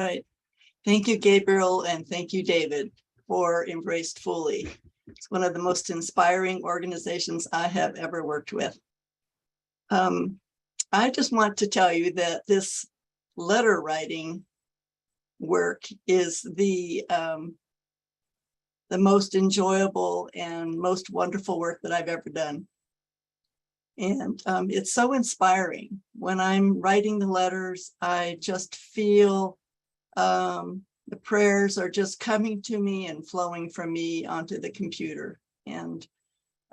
Right. Thank you, Gabriel, and thank you, David, for Embraced Fully. It's one of the most inspiring organizations I have ever worked with. I just want to tell you that this letter writing work is the most enjoyable and most wonderful work that I've ever done. And it's so inspiring. When I'm writing the letters, I just feel the prayers are just coming to me and flowing from me onto the computer. And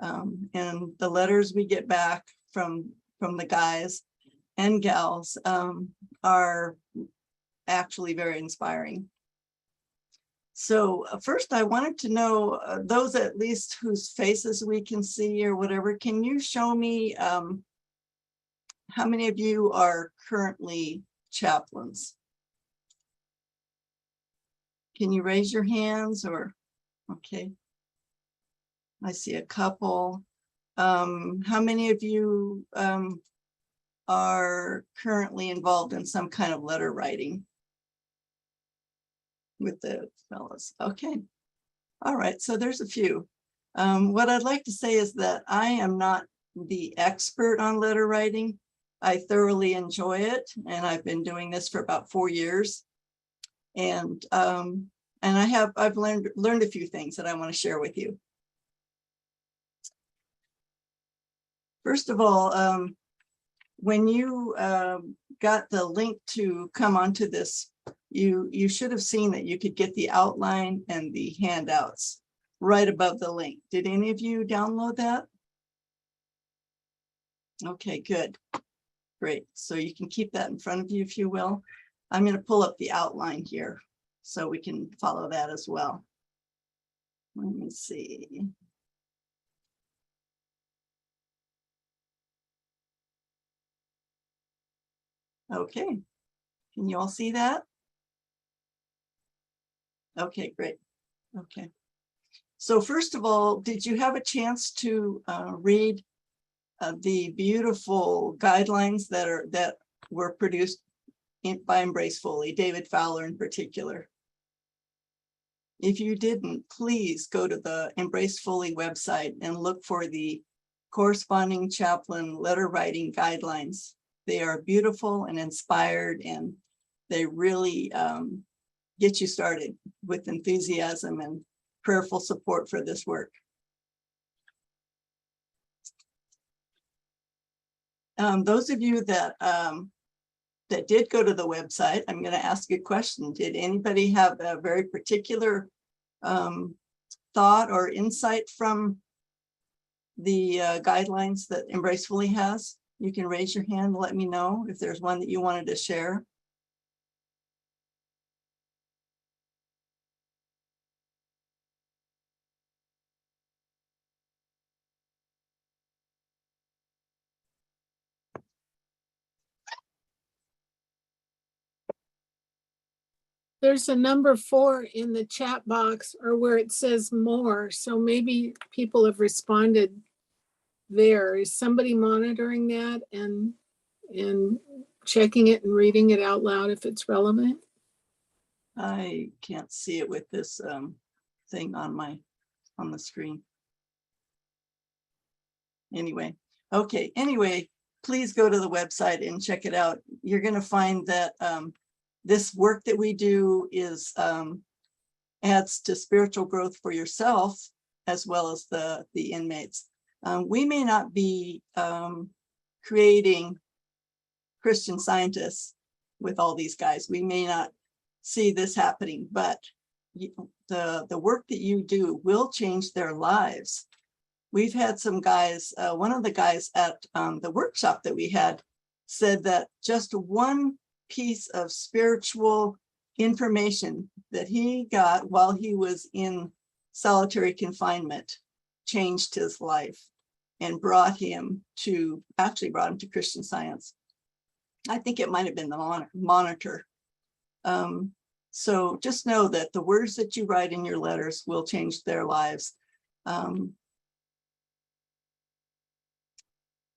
the letters we get back from the guys and gals are actually very inspiring. So first I wanted to know those at least whose faces we can see or whatever, can you show me how many of you are currently chaplains? Can you raise your hands or, okay. I see a couple. How many of you are currently involved in some kind of letter writing with the fellows? Okay. All right, so there's a few. What I'd like to say is that I am not the expert on letter writing. I thoroughly enjoy it, and I've been doing this for about 4 years. And I've learned a few things that I want to share with you. First of all, when you got the link to come onto this, you should have seen that you could get the outline and the handouts right above the link. Did any of you download that? Okay, good. Great. So you can keep that in front of you if you will. I'm going to pull up the outline here so we can follow that as well. Let me see. Okay. Can you all see that? Okay, great. Okay. So first of all, did you have a chance to read the beautiful guidelines that were produced by Embrace Fully, David Fowler in particular? If you didn't, please go to the Embrace Fully website and look for the corresponding chaplain letter writing guidelines. They are beautiful and inspired, and they really get you started with enthusiasm and prayerful support for this work. Those of you that did go to the website, I'm going to ask you a question. Did anybody have a very particular thought or insight from the guidelines that Embrace Fully has? You can raise your hand and let me know if there's one that you wanted to share. There's a number 4 in the chat box or where it says more. So maybe people have responded there. Is somebody monitoring that and checking it and reading it out loud if it's relevant? I can't see it with this thing on the screen. Anyway, okay. Anyway, please go to the website and check it out. You're going to find that this work that we do is adds to spiritual growth for yourself as well as the inmates. We may not be creating Christian scientists with all these guys. We may not see this happening, but the work that you do will change their lives. We've had some guys, one of the guys at the workshop that we had said that just one piece of spiritual information that he got while he was in solitary confinement changed his life and brought him to Christian Science. I think it might have been the monitor. So just know that the words that you write in your letters will change their lives.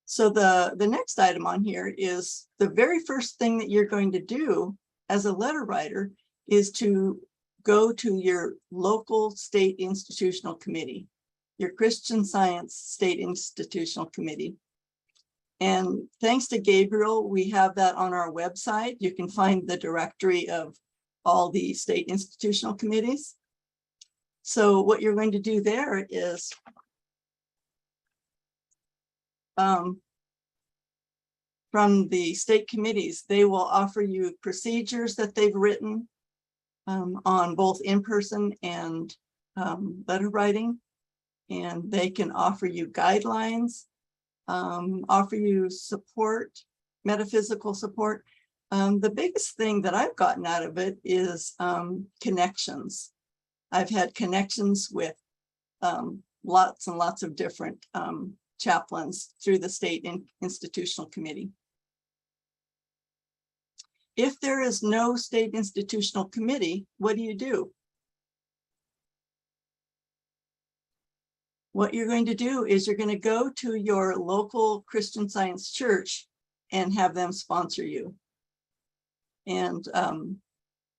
So the next item on here is the very first thing that you're going to do as a letter writer is to go to your local state institutional committee, your Christian Science State Institutional Committee. And thanks to Gabriel, we have that on our website. You can find the directory of all the state institutional committees. So what you're going to do there is from the state committees, they will offer you procedures that they've written on both in-person and letter writing. And they can offer you guidelines, offer you support, metaphysical support. The biggest thing that I've gotten out of it is connections. I've had connections with lots and lots of different chaplains through the state institutional committee. If there is no state institutional committee, what do? What you're going to do is you're going to go to your local Christian Science church and have them sponsor you. And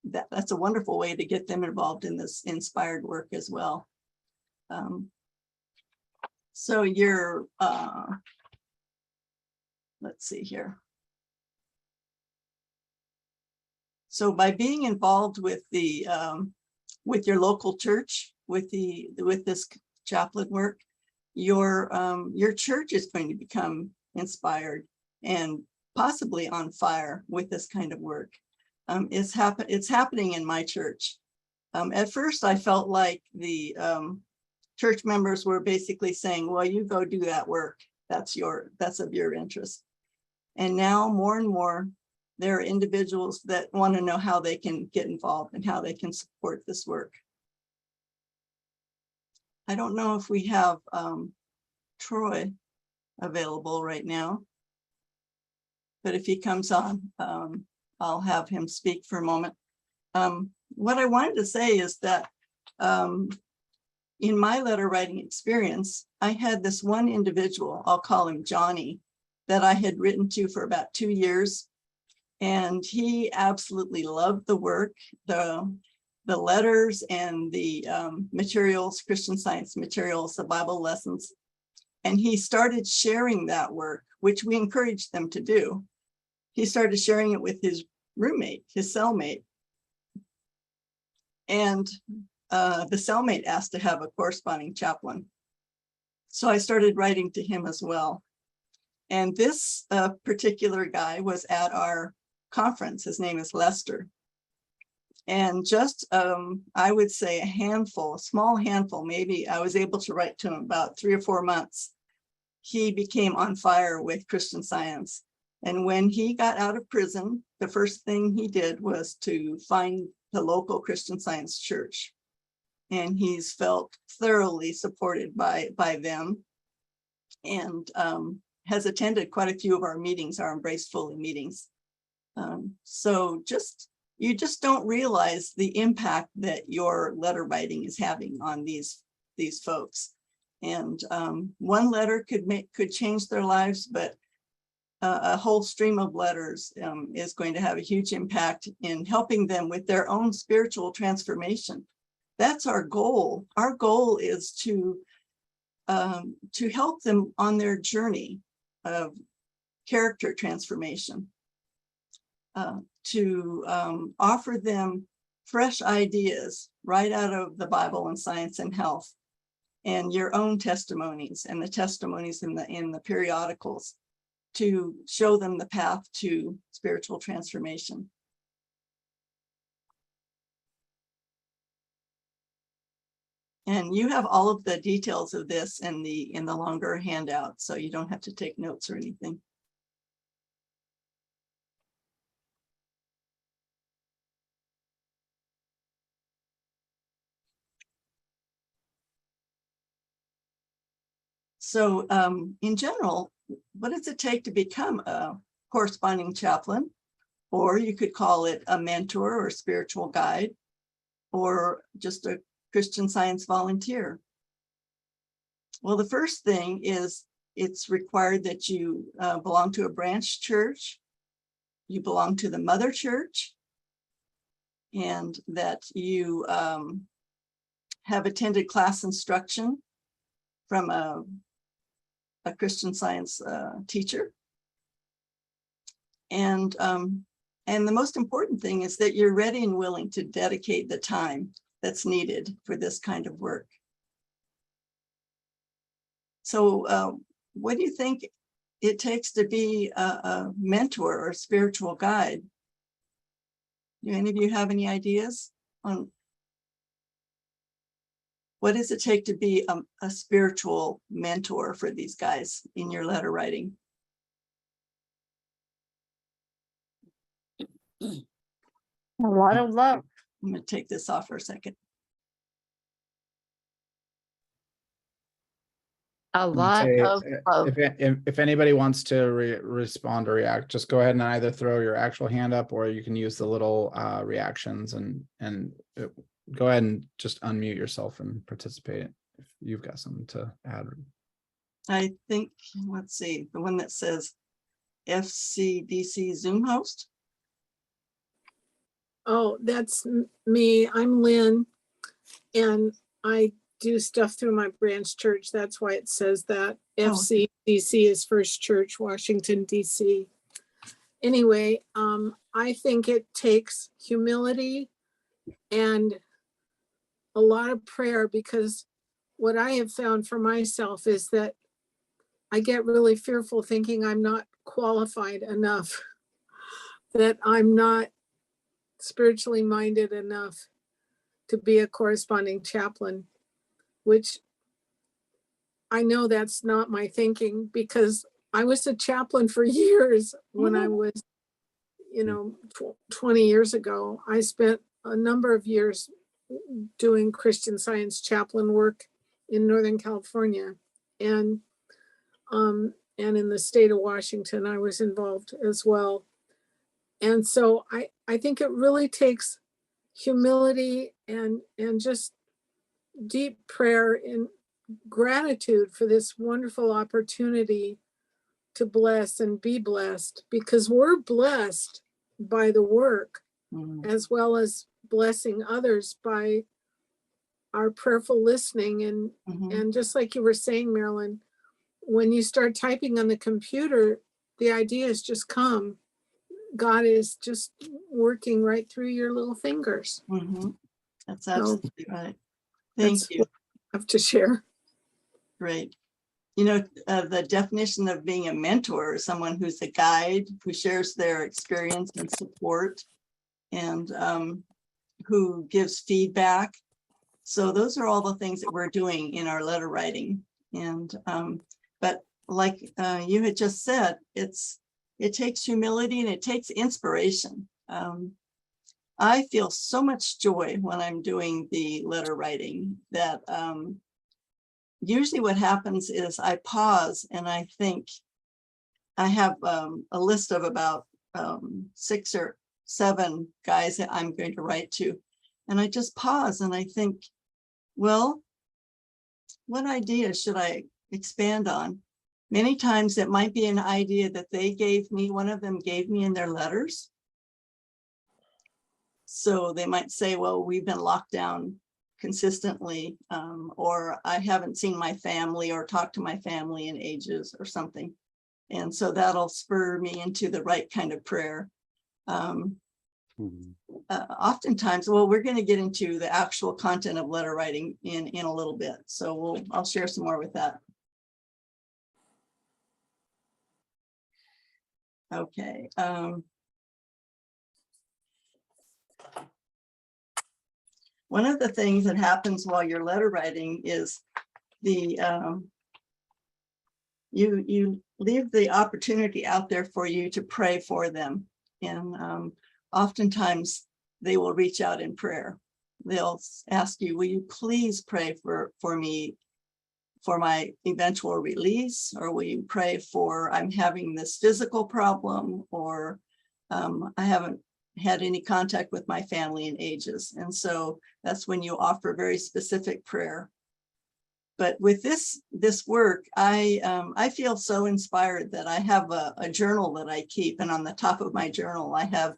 that's a wonderful way to get them involved in this inspired work as well. So you're, let's see here. So by being involved with the with your local church, with this chaplain work, your church is going to become inspired and possibly on fire with this kind of work. It's happening in my church. At first, I felt like the church members were basically saying, "Well, you go do that work. That's of your interest." And now more and more, there are individuals that want to know how they can get involved and how they can support this work. I don't know if we have Troy available right now, but if he comes on, I'll have him speak for a moment. What I wanted to say is that in my letter writing experience, I had this one individual, I'll call him Johnny, that I had written to for about 2 years. And he absolutely loved the work, the letters and the materials, Christian Science materials, the Bible lessons. And he started sharing that work, which we encouraged them to do. He started sharing it with his roommate, his cellmate. And the cellmate asked to have a corresponding chaplain. So I started writing to him as well. And this particular guy was at our conference. His name is Lester. And just, I would say a small handful, maybe I was able to write to him about 3 or 4 months. He became on fire with Christian Science. And when he got out of prison, the first thing he did was to find the local Christian Science church. And he's felt thoroughly supported by them, and has attended quite a few of our meetings, our Embrace Fully meetings. So you just don't realize the impact that your letter writing is having on these folks. And one letter could change their lives, but a whole stream of letters is going to have a huge impact in helping them with their own spiritual transformation. That's our goal. Our goal is to help them on their journey of character transformation, to offer them fresh ideas right out of the Bible and Science and Health, and your own testimonies and the testimonies in the periodicals, to show them the path to spiritual transformation. And you have all of the details of this in the longer handout, so you don't have to take notes or anything. So in general, what does it take to become a corresponding chaplain? Or you could call it a mentor or spiritual guide, or just a Christian Science volunteer. Well, the first thing is it's required that you belong to a branch church, you belong to the mother church, and that you have attended class instruction from a Christian Science teacher. And the most important thing is that you're ready and willing to dedicate the time that's needed for this kind of work. So what do you think it takes to be a mentor or spiritual guide? Do any of you have any ideas on what does it take to be a spiritual mentor for these guys in your letter writing? A lot of love. I'm going to take this off for a second. A lot of love. If anybody wants to respond or react, just go ahead and either throw your actual hand up, or you can use the little reactions and go ahead and just unmute yourself and participate if you've got something to add. I think, let's see, the one that says FCDC Zoom host. Oh, that's me. I'm Lynn, and I do stuff through my branch church. That's why it says that. FCDC is First Church, Washington, D.C. Anyway, I think it takes humility and a lot of prayer, because what I have found for myself is that I get really fearful thinking I'm not qualified enough, that I'm not spiritually minded enough to be a corresponding chaplain, which I know that's not my thinking, because I was a chaplain for years when I was, 20 years ago. I spent a number of years doing Christian Science Chaplain work in Northern California, and in the state of Washington, I was involved as well. And so I think it really takes humility and just deep prayer and gratitude for this wonderful opportunity to bless and be blessed, because we're blessed by the work as well as blessing others by our prayerful listening. And just like you were saying, Marilyn, when you start typing on the computer, the ideas just come. God is just working right through your little fingers. That's absolutely right. Thank you. I have to share. Great. The definition of being a mentor is someone who's a guide, who shares their experience and support, and who gives feedback. So those are all the things that we're doing in our letter writing. And but like you had just said, it takes humility and it takes inspiration. I feel so much joy when I'm doing the letter writing that usually what happens is I pause and I think. I have a list of about 6 or 7 guys that I'm going to write to. And I just pause and I think, well, what idea should I expand on? Many times it might be an idea that they gave me, one of them gave me in their letters. So they might say, well, we've been locked down consistently, or I haven't seen my family or talked to my family in ages or something. And so that'll spur me into the right kind of prayer. Oftentimes, well, we're going to get into the actual content of letter writing in a little bit. So I'll share some more with that. Okay. One of the things that happens while you're letter writing is you leave the opportunity out there for you to pray for them. And oftentimes they will reach out in prayer. They'll ask you, will you please pray for me for my eventual release? Or will you pray for, I'm having this physical problem, or I haven't had any contact with my family in ages. And so that's when you offer very specific prayer. But with this work, I feel so inspired that I have a journal that I keep, and on the top of my journal, I have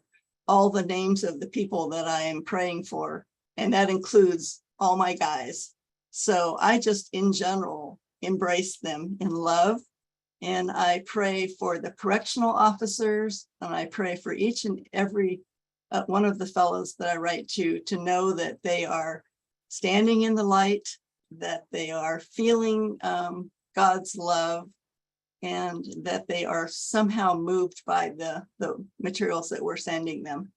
all the names of the people that I am praying for, and that includes all my guys. So I just in general embrace them in love, and I pray for the correctional officers, and I pray for each and every one of the fellows that I write to know that they are standing in the light, that they are feeling God's love, and that they are somehow moved by the materials that we're sending them.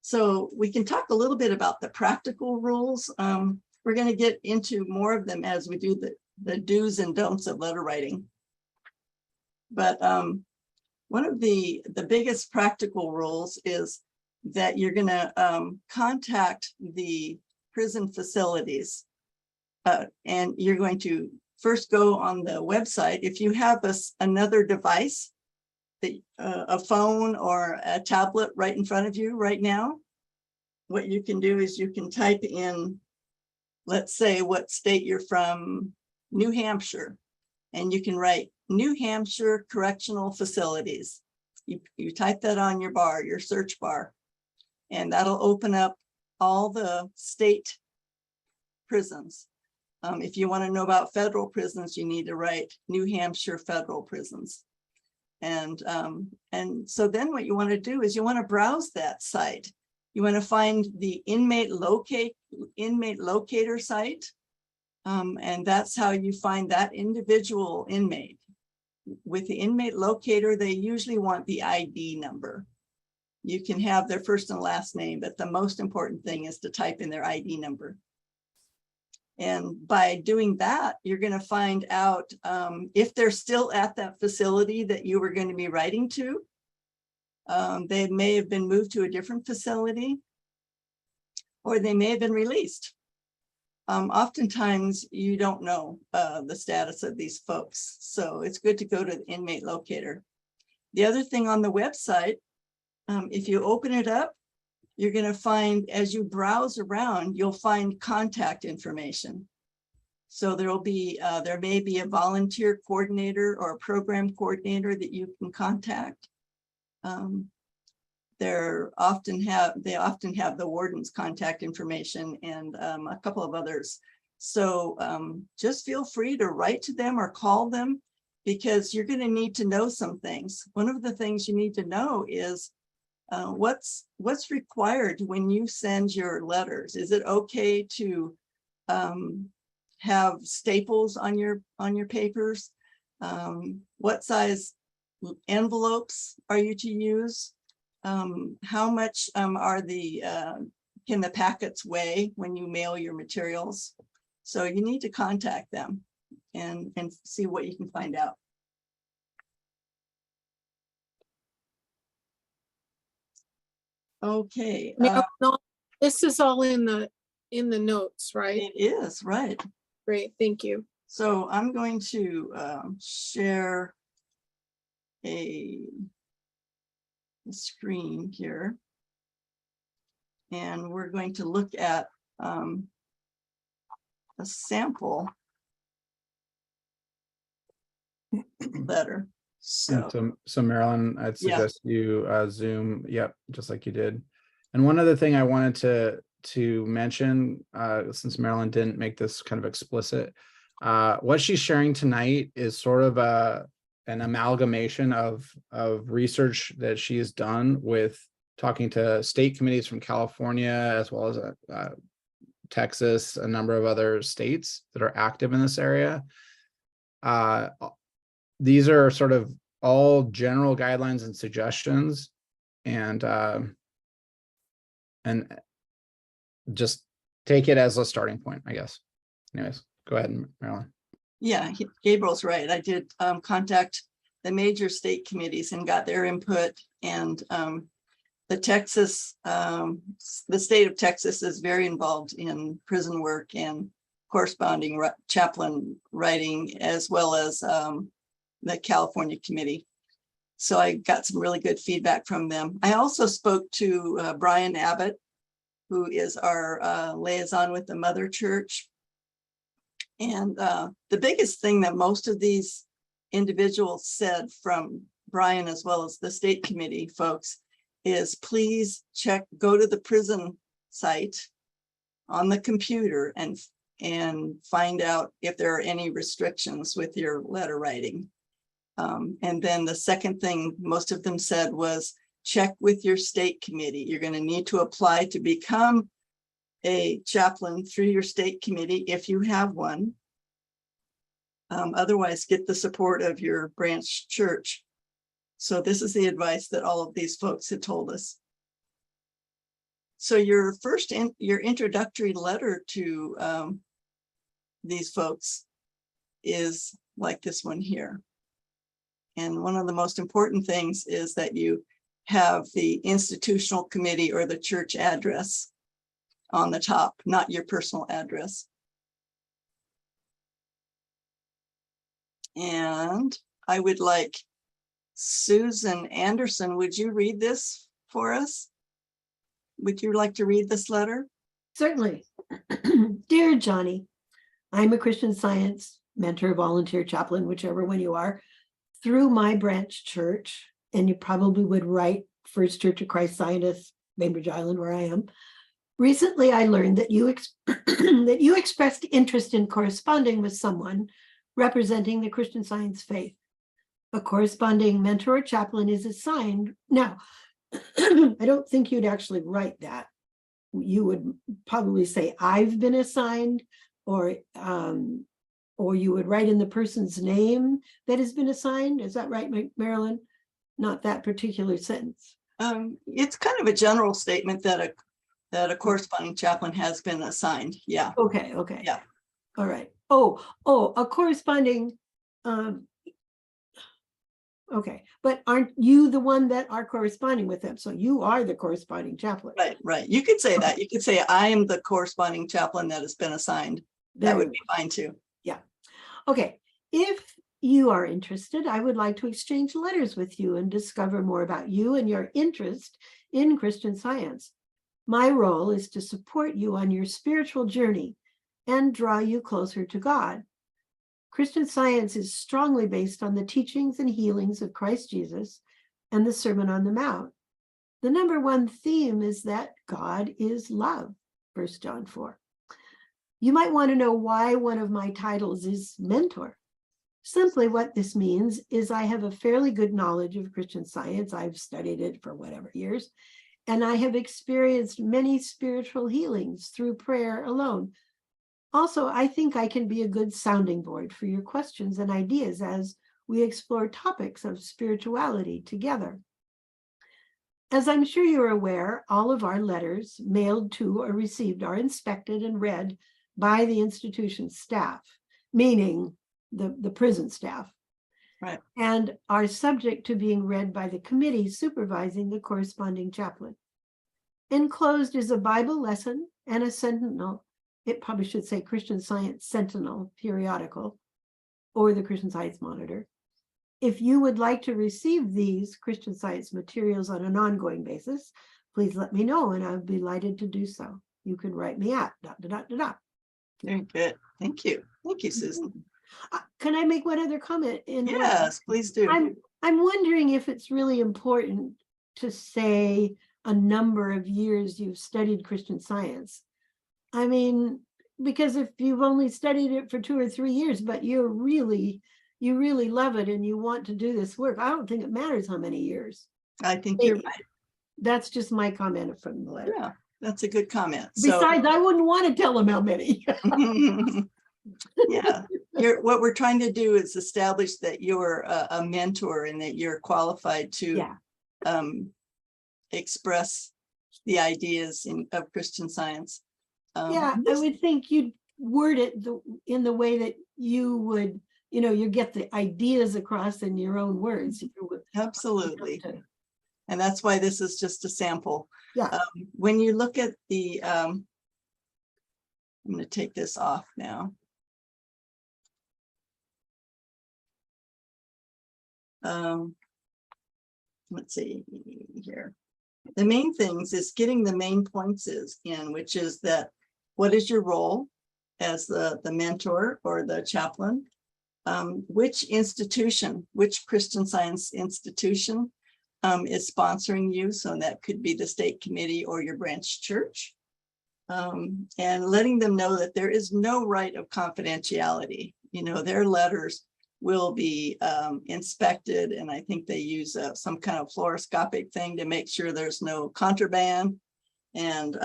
So we can talk a little bit about the practical rules. We're going to get into more of them as we do the do's and don'ts of letter writing. But one of the biggest practical rules is that you're going to contact the prison facilities, and you're going to first go on the website. If you have another device, a phone or a tablet right in front of you right now, what you can do is you can type in, let's say what state you're from, New Hampshire, and you can write New Hampshire Correctional Facilities. You type that on your bar, your search bar, and that'll open up all the state prisons. If you want to know about federal prisons, you need to write New Hampshire Federal Prisons. And so then what you want to do is you want to browse that site. You want to find the inmate locator site. And that's how you find that individual inmate. With the inmate locator, they usually want the ID number. You can have their first and last name, but the most important thing is to type in their ID number. And by doing that, you're going to find out if they're still at that facility that you were going to be writing to. They may have been moved to a different facility, or they may have been released. Oftentimes, you don't know the status of these folks, so it's good to go to the inmate locator. The other thing on the website, if you open it up, you're going to find, as you browse around, you'll find contact information. So there may be a volunteer coordinator or a program coordinator that you can contact. They often have the warden's contact information and a couple of others. So just feel free to write to them or call them, because you're going to need to know some things. One of the things you need to know is what's required when you send your letters. Is it okay to have staples on your papers? What size envelopes are you to use? How much can the packets weigh when you mail your materials? So you need to contact them and see what you can find out. Okay. No, this is all in the notes, right? It is, right. Great, thank you. So I'm going to share a screen here. And we're going to look at a sample letter. So Marilyn, I'd suggest you Zoom, yep, just like you did. And one other thing I wanted to mention, since Marilyn didn't make this kind of explicit, what she's sharing tonight is sort of an amalgamation of research that she's done with talking to state committees from California, as well as Texas, a number of other states that are active in this area. These are sort of all general guidelines and suggestions, and just take it as a starting point, I guess. Anyways, go ahead, Marilyn. Yeah, Gabriel's right. I did contact the major state committees and got their input, and the state of Texas is very involved in prison work and corresponding chaplain writing, as well as the California committee. So I got some really good feedback from them. I also spoke to Brian Abbott, who is our liaison with the Mother Church. And the biggest thing that most of these individuals said from Brian as well as the state committee folks is please go to the prison site on the computer and find out if there are any restrictions with your letter writing. And then the second thing most of them said was check with your state committee. You're going to need to apply to become a chaplain through your state committee if you have one. Otherwise, get the support of your branch church. So this is the advice that all of these folks had told us. So your your introductory letter to these folks is like this one here. And one of the most important things is that you have the institutional committee or the church address on the top, not your personal address. And I would like Susan Anderson, would you read this for us? Would you like to read this letter? Certainly. Dear Johnny, I'm a Christian Science mentor, volunteer chaplain, whichever one you are, through my branch church, and you probably would write First Church of Christ Zionists, Bainbridge Island, where I am. Recently, I learned that you expressed interest in corresponding with someone representing the Christian Science faith. A corresponding mentor or chaplain is assigned. Now, I don't think you'd actually write that. You would probably say, I've been assigned, or you would write in the person's name that has been assigned. Is that right, Marilyn? Not that particular sentence. It's kind of a general statement that a corresponding chaplain has been assigned. Yeah. Okay. Yeah. All right. Oh, a corresponding. Okay, but aren't you the one that are corresponding with them? So you are the corresponding chaplain. Right. You could say that. You could say I am the corresponding chaplain that has been assigned. That would be fine too. Yeah. Okay. If you are interested, I would like to exchange letters with you and discover more about you and your interest in Christian Science. My role is to support you on your spiritual journey and draw you closer to God. Christian Science is strongly based on the teachings and healings of Christ Jesus and the Sermon on the Mount. The number one theme is that God is love, 1 John 4. You might want to know why one of my titles is mentor. Simply what this means is I have a fairly good knowledge of Christian Science. I've studied it for whatever years, and I have experienced many spiritual healings through prayer alone. Also, I think I can be a good sounding board for your questions and ideas as we explore topics of spirituality together. As I'm sure you're aware, all of our letters mailed to or received are inspected and read by the institution's staff, meaning the prison staff, Right. and are subject to being read by the committee supervising the corresponding chaplain. Enclosed is a Bible lesson and a Sentinel. It probably should say Christian Science Sentinel periodical or the Christian Science Monitor. If you would like to receive these Christian Science materials on an ongoing basis, please let me know and I'll be delighted to do so. You can write me at ... Very good. Thank you. Thank you, Susan. Can I make one other comment? Yes, please do. I'm wondering if it's really important to say a number of years you've studied Christian Science. I mean, because if you've only studied it for 2 or 3 years, but you really love it and you want to do this work, I don't think it matters how many years. I think you're right. That's just my comment from the letter. Yeah, that's a good comment. Besides, I wouldn't want to tell them how many. Yeah, what we're trying to do is establish that you're a mentor and that you're qualified to express the ideas of Christian Science. I would think you'd word it in the way that you would, you get the ideas across in your own words. Absolutely. And that's why this is just a sample. Yeah. When you look at the, I'm going to take this off now. Let's see here. The main things is getting the main points in, which is that what is your role as the mentor or the chaplain? which institution, which Christian Science institution is sponsoring you. So that could be the state committee or your branch church. And letting them know that there is no right of confidentiality. You know, their letters will be inspected, and I think they use some kind of fluoroscopic thing to make sure there's no contraband. And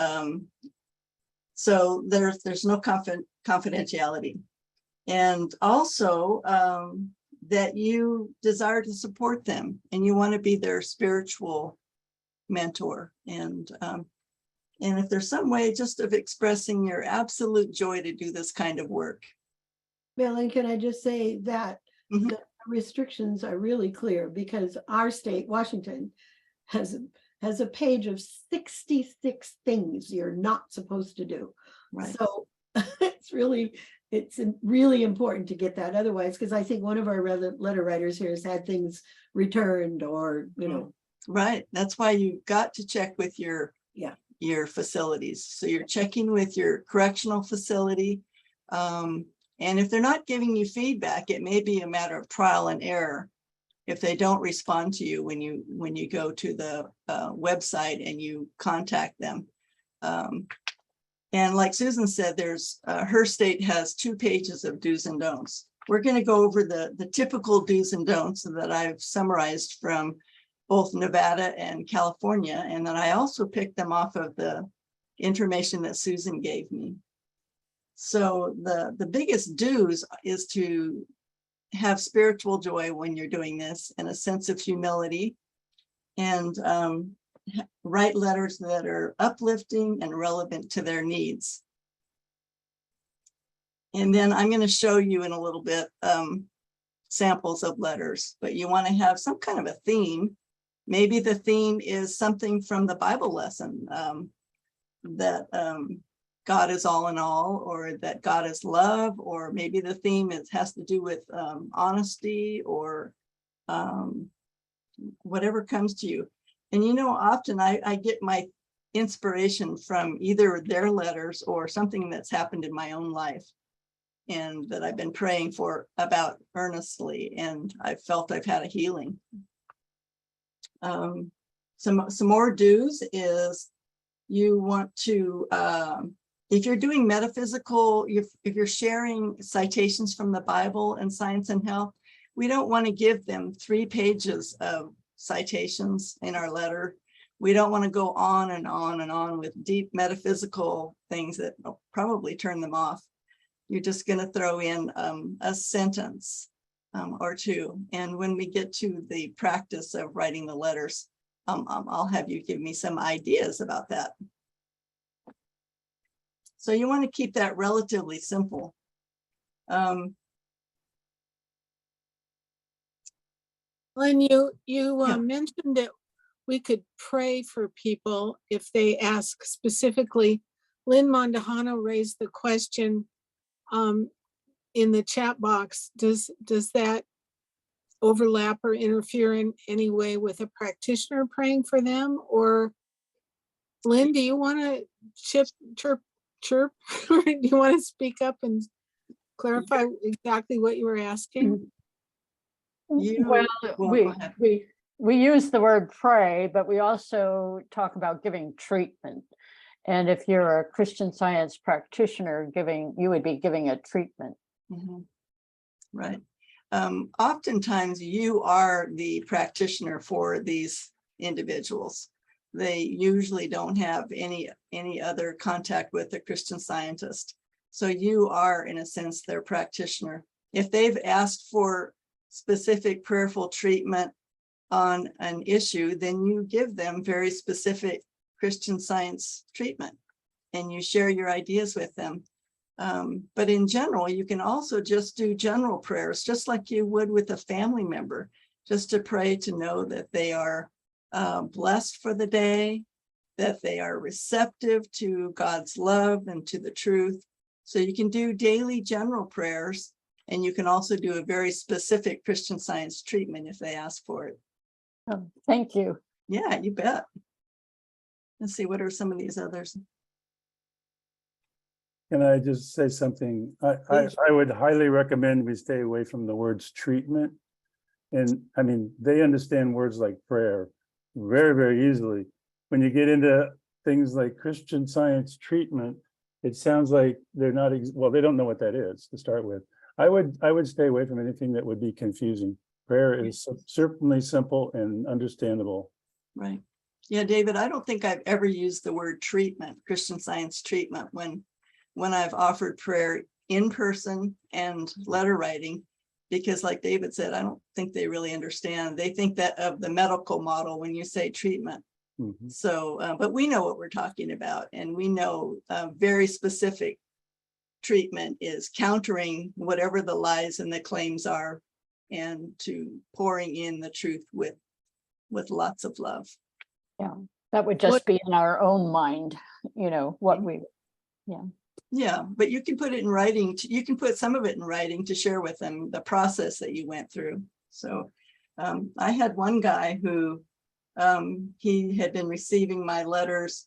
so there's no confidentiality. And also that you desire to support them and you want to be their spiritual mentor. And if there's some way just of expressing your absolute joy to do this kind of work. Marilyn, can I just say that Mhm. the restrictions are really clear, because our state, Washington, has a page of 66 things you're not supposed to do. Right. So it's really important to get that. Otherwise, because I think one of our letter writers here has had things returned, or, you know. Right. That's why you got to check with your facilities. So you're checking with your correctional facility. And if they're not giving you feedback, it may be a matter of trial and error. If they don't respond to you when you go to the website and you contact them. And like Susan said, there's her state has 2 pages of do's and don'ts. We're going to go over the typical do's and don'ts that I've summarized from both Nevada and California. And then I also picked them off of the information that Susan gave me. So the biggest do's is to have spiritual joy when you're doing this, and a sense of humility, and write letters that are uplifting and relevant to their needs. And then I'm going to show you in a little bit samples of letters, but you want to have some kind of a theme. Maybe the theme is something from the Bible lesson, that God is all in all, or that God is love, or maybe the theme has to do with honesty, or whatever comes to you. And you know, often I get my inspiration from either their letters or something that's happened in my own life and that I've been praying for about earnestly, and I felt I've had a healing. Some more do's is you want to, if you're doing metaphysical, if you're sharing citations from the Bible and Science and Health, we don't want to give them 3 pages of citations in our letter. We don't want to go on and on and on with deep metaphysical things that will probably turn them off. You're just going to throw in a sentence or 2. And when we get to the practice of writing the letters, I'll have you give me some ideas about that. So you want to keep that relatively simple. Lynn, you Yeah. mentioned that we could pray for people if they ask specifically. Lynn Mondahano raised the question in the chat box. Does that overlap or interfere in any way with a practitioner praying for them? Or Lynn, do you want to chirp? Or do you want to speak up and clarify exactly what you were asking? Well, go ahead. we use the word pray, but we also talk about giving treatment. And if you're a Christian Science practitioner, you would be giving a treatment. Mm-hmm. Right. Oftentimes you are the practitioner for these individuals. They usually don't have any other contact with a Christian Scientist. So you are, in a sense, their practitioner. If they've asked for specific prayerful treatment on an issue, then you give them very specific Christian Science treatment and you share your ideas with them. But in general, you can also just do general prayers, just like you would with a family member, just to pray to know that they are blessed for the day, that they are receptive to God's love and to the truth. So you can do daily general prayers, and you can also do a very specific Christian Science treatment if they ask for it. Thank you. Yeah, you bet. Let's see, what are some of these others? Can I just say something? I would highly recommend we stay away from the words treatment. And I mean, they understand words like prayer very, very easily. When you get into things like Christian Science treatment, it sounds like they're not, well, they don't know what that is to start with. I would stay away from anything that would be confusing. Prayer is certainly simple and understandable. Right. Yeah, David, I don't think I've ever used the word treatment, Christian Science treatment, when I've offered prayer in person and letter writing, because like David said, I don't think they really understand. They think that of the medical model when you say treatment. Mhm. So, but we know what we're talking about, and we know very specific treatment is countering whatever the lies and the claims are, and to pouring in the truth with lots of love. That would just be in our own mind, what we, Yeah, but you can put it in writing. You can put some of it in writing to share with them the process that you went through. So I had one guy who he had been receiving my letters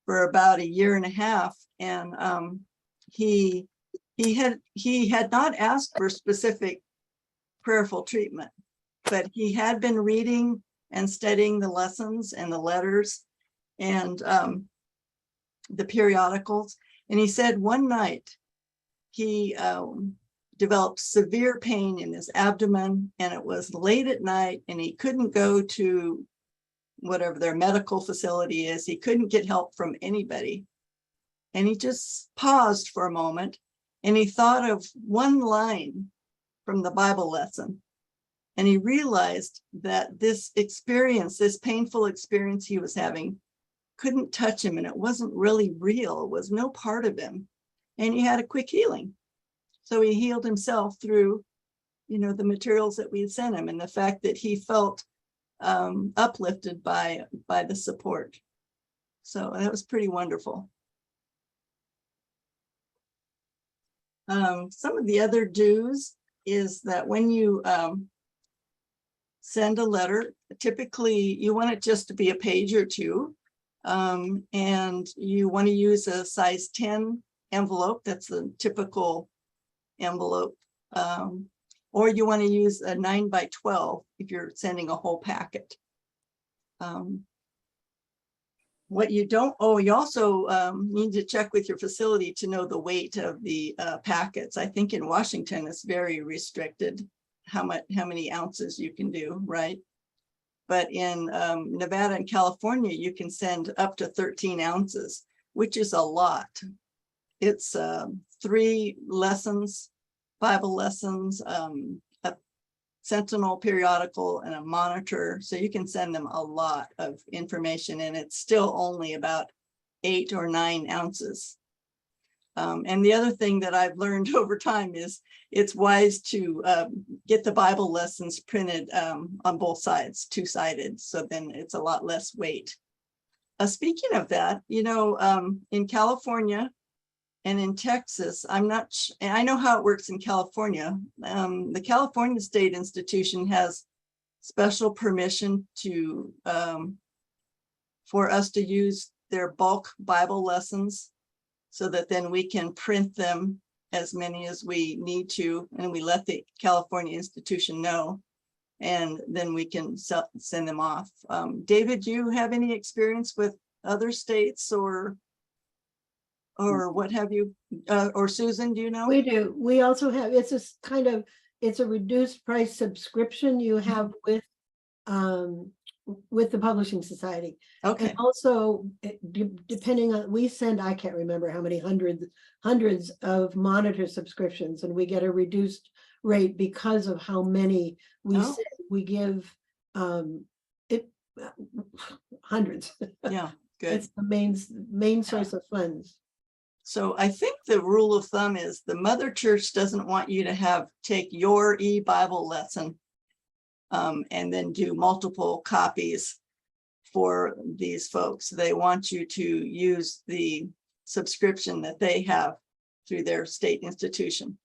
for about 1.5 years, and he had not asked for specific prayerful treatment, but he had been reading and studying the lessons and the letters and the periodicals. And he said one night he developed severe pain in his abdomen, and it was late at night, and he couldn't go to whatever their medical facility is. He couldn't get help from anybody. And he just paused for a moment, and he thought of one line from the Bible lesson. And he realized that this experience, this painful experience he was having, couldn't touch him, and it wasn't really real. It was no part of him. And he had a quick healing. So he healed himself through, the materials that we had sent him, and the fact that he felt uplifted by the support. So that was pretty wonderful. Some of the other do's is that when you send a letter, typically you want it just to be a page or two, and you want to use a size 10 envelope. That's the typical envelope, or you want to use a 9x12 if you're sending a whole packet. What you don't, you also need to check with your facility to know the weight of the packets. I think in Washington it's very restricted how many ounces you can do, right? But in Nevada and California, you can send up to 13 ounces, which is a lot. It's 3 lessons, Bible lessons, a Sentinel periodical, and a monitor. So you can send them a lot of information, and it's still only about 8 or 9 ounces. And the other thing that I've learned over time is it's wise to get the Bible lessons printed on both sides, 2-sided, so then it's a lot less weight. Speaking of that, in California and in Texas, I know how it works in California. The California State Institution has special permission to for us to use their bulk Bible lessons, so that then we can print them as many as we need to, and we let the California institution know, and then we can send them off. David, do you have any experience with other states or what have you? Or Susan, do you know? We do. We also have, it's a reduced price subscription you have with the Publishing Society. Okay. And also, depending on, we send, I can't remember how many hundreds of monitor subscriptions, and we get a reduced rate because of how many we send. We give hundreds. Yeah, good. It's the main source of funds. So I think the rule of thumb is the mother church doesn't want you to take your e-Bible lesson and then do multiple copies for these folks. They want you to use the subscription that they have through their state institution.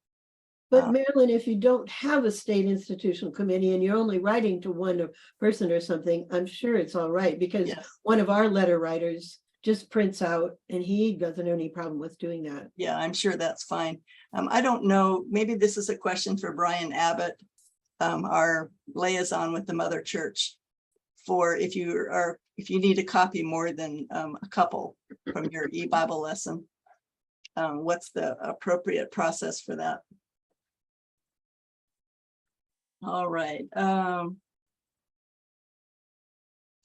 But Marilyn, if you don't have a state institutional committee and you're only writing to one person or something, I'm sure it's all right, because one of our letter writers just prints out, and he doesn't have any problem with doing that. Yeah, I'm sure that's fine. I don't know, maybe this is a question for Brian Abbott, our liaison with the Mother Church, for if you need to copy more than a couple from your e-Bible lesson. What's the appropriate process for that? All right.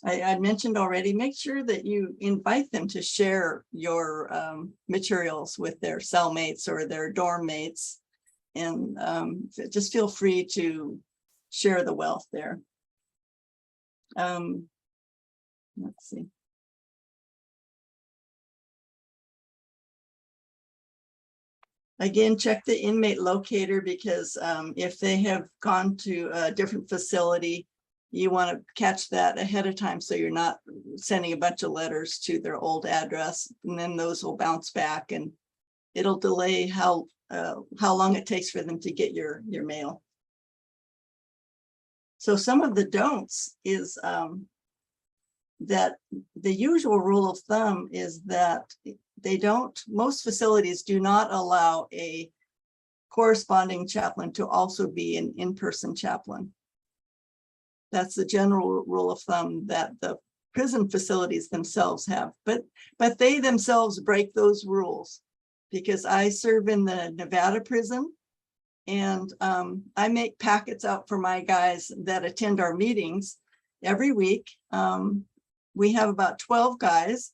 I mentioned already, make sure that you invite them to share your materials with their cellmates or their dorm mates. And just feel free to share the wealth there. Let's see. Again, check the inmate locator, because if they have gone to a different facility, you want to catch that ahead of time so you're not sending a bunch of letters to their old address, and then those will bounce back and it'll delay how long it takes for them to get your mail. So some of the don'ts is that the usual rule of thumb is that most facilities do not allow a corresponding chaplain to also be an in-person chaplain. That's the general rule of thumb that the prison facilities themselves have, but they themselves break those rules, because I serve in the Nevada prison, and I make packets out for my guys that attend our meetings every week. We have about 12 guys,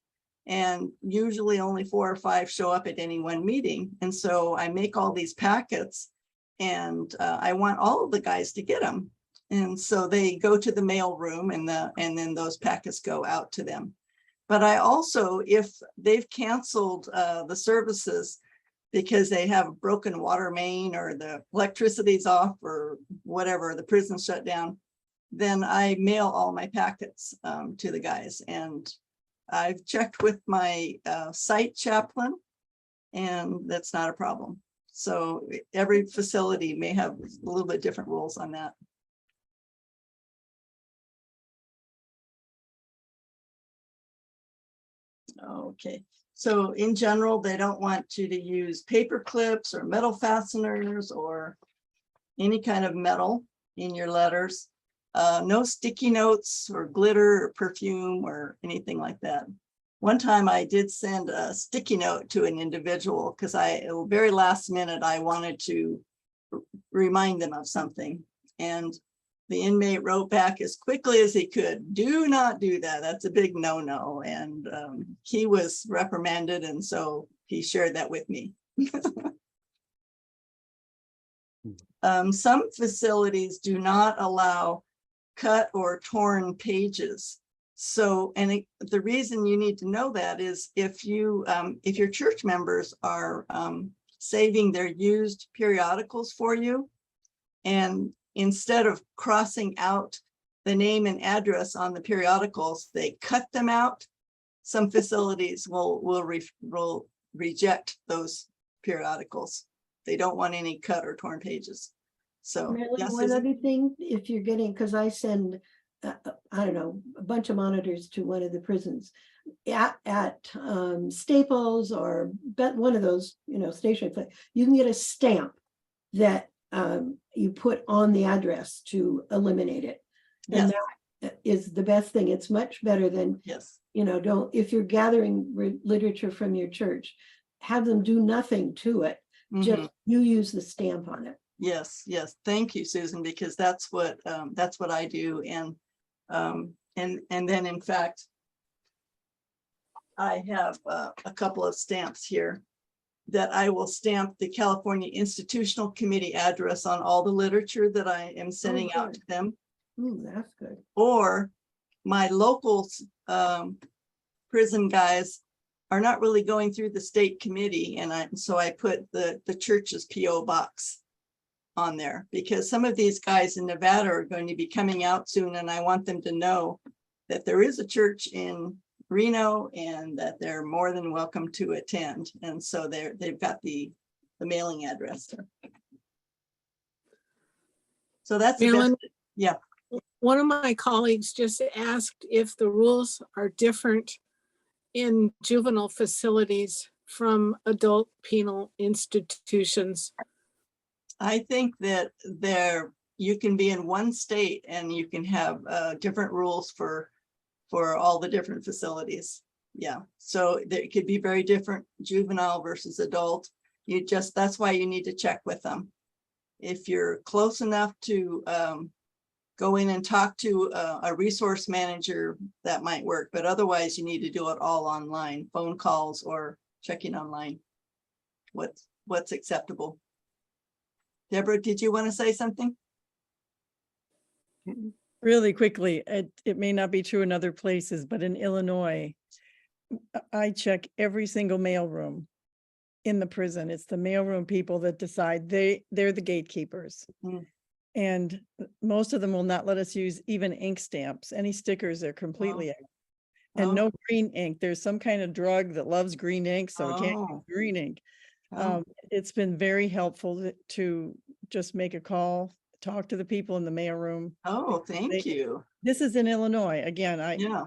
and usually only 4 or 5 show up at any one meeting. And so I make all these packets, and I want all of the guys to get them. And so they go to the mail room, and then those packets go out to them. But I also, if they've canceled the services because they have a broken water main or the electricity's off or whatever, the prison shut down, then I mail all my packets to the guys. And I've checked with my site chaplain, and that's not a problem. So every facility may have a little bit different rules on that. Okay, so in general, they don't want you to use paper clips or metal fasteners or any kind of metal in your letters. No sticky notes or glitter or perfume or anything like that. One time I did send a sticky note to an individual because very last minute, I wanted to remind them of something. And the inmate wrote back as quickly as he could, "Do not do that. That's a big no-no." And he was reprimanded, and so he shared that with me. Some facilities do not allow cut or torn pages. So, and the reason you need to know that is if your church members are saving their used periodicals for you, and instead of crossing out the name and address on the periodicals, they cut them out. Some facilities will reject those periodicals. They don't want any cut or torn pages. So Marilyn, yes, one other thing, if you're getting, because I send, I don't know, a bunch of monitors to one of the prisons at Staples or one of those, stationery, you can get a stamp that you put on the address to eliminate it. And that is the best thing. It's much better than, yes. If you're gathering literature from your church, have them do nothing to it. Just you use the stamp on it. Yes, yes. Thank you, Susan, because that's what I do. And then in fact, I have a couple of stamps here that I will stamp the California Institutional Committee address on all the literature that I am sending out to them. Ooh, that's good. Or my local prison guys are not really going through the state committee, and so I put the church's PO box on there, because some of these guys in Nevada are going to be coming out soon, and I want them to know that there is a church in Reno and that they're more than welcome to attend. And so they've got the mailing address there. So that's Marilyn, the best. Yeah. one of my colleagues just asked if the rules are different in juvenile facilities from adult penal institutions? I think that you can be in one state and you can have different rules for all the different facilities. Yeah, so it could be very different, juvenile versus adult. That's why you need to check with them. If you're close enough to go in and talk to a resource manager, that might work, but otherwise you need to do it all online, phone calls or checking online. What's acceptable. Deborah, did you want to say something? Really quickly, it may not be true in other places, but in Illinois, I check every single mailroom in the prison. It's the mailroom people that decide. They're the gatekeepers. Mm. And most of them will not let us use even ink stamps. Any stickers are completely out. And Oh. no green ink. There's some kind of drug that loves green ink, so it can't Oh. use green ink. Oh. It's been very helpful to just make a call, talk to the people in the mailroom. Oh, thank you. This is in Illinois. Again, Yeah.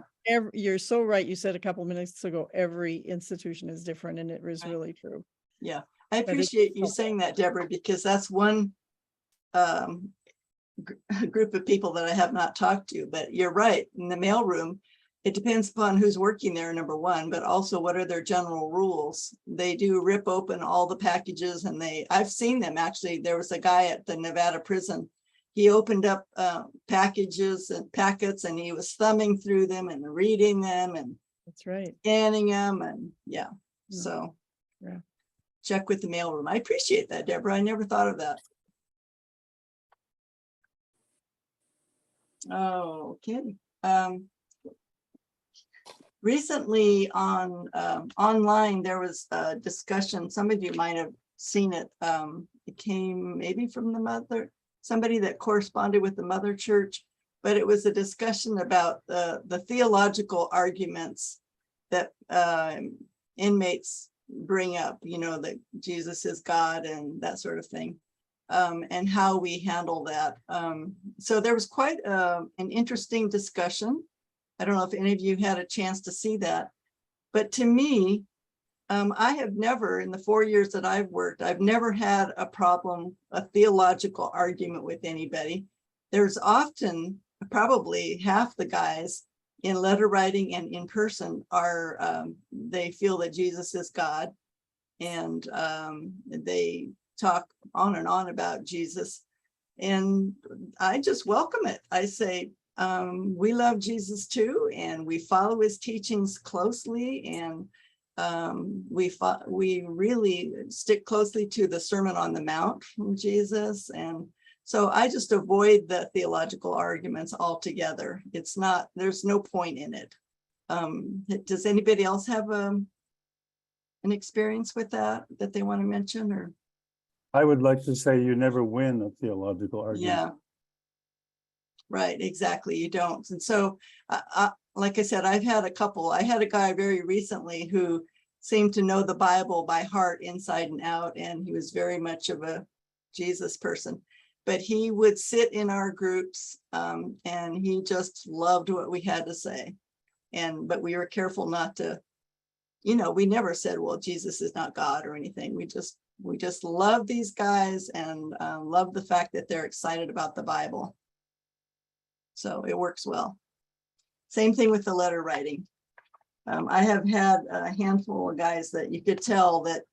you're so right. You said a couple minutes ago, every institution is different, and it was Right. really true. Yeah, I it's appreciate you helpful. saying that, Deborah, because that's one group of people that I have not talked to, but you're right. In the mailroom, it depends upon who's working there, number one, but also what are their general rules. They do rip open all the packages and I've seen them actually. There was a guy at the Nevada prison. He opened up packages and packets and he was thumbing through them and reading them and That's right. scanning them and yeah. Mm. So Yeah. check with the mailroom. I appreciate that, Deborah. I never thought of that. Oh, okay. Recently on online, there was a discussion. Some of you might have seen it. It came maybe from somebody that corresponded with the Mother Church, but it was a discussion about the theological arguments that inmates bring up, that Jesus is God and that sort of thing, and how we handle that. So there was quite an interesting discussion. I don't know if any of you had a chance to see that, but to me, I have never, in the 4 years that I've worked, I've never had a theological argument with anybody. There's often, probably half the guys in letter writing and in person they feel that Jesus is God, and they talk on and on about Jesus. And I just welcome it. I say, we love Jesus too, and we follow his teachings closely, and we really stick closely to the Sermon on the Mount from Jesus. And so I just avoid the theological arguments altogether. There's no point in it. Does anybody else have an experience with that they want to mention? Or I would like to say you never win a theological argument. yeah. Right, exactly. You don't. And so, like I said, I've had a couple. I had a guy very recently who seemed to know the Bible by heart, inside and out, and he was very much of a Jesus person. But he would sit in our groups, and he just loved what we had to say. But we were careful not to, we never said, well, Jesus is not God or anything. We just love these guys and love the fact that they're excited about the Bible. So it works well. Same thing with the letter writing. I have had a handful of guys that you could tell that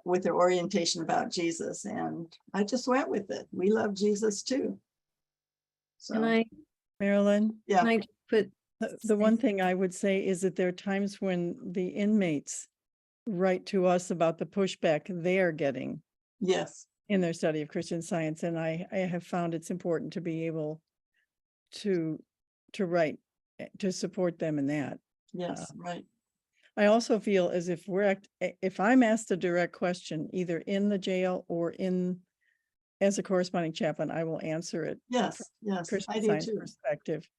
with their orientation about Jesus, and I just went with it. We love Jesus too. So, Marilyn, yeah. Can I put the one thing I would say is that there are times when the inmates write to us about the pushback they are getting Yes. in their study of Christian Science. And I have found it's important to be able to write, to support them in that. Yes. Right. I also feel as if if I'm asked a direct question, either in the jail or as a corresponding chaplain, I will answer it. Yes. Yes. I Christian do Science too. perspective.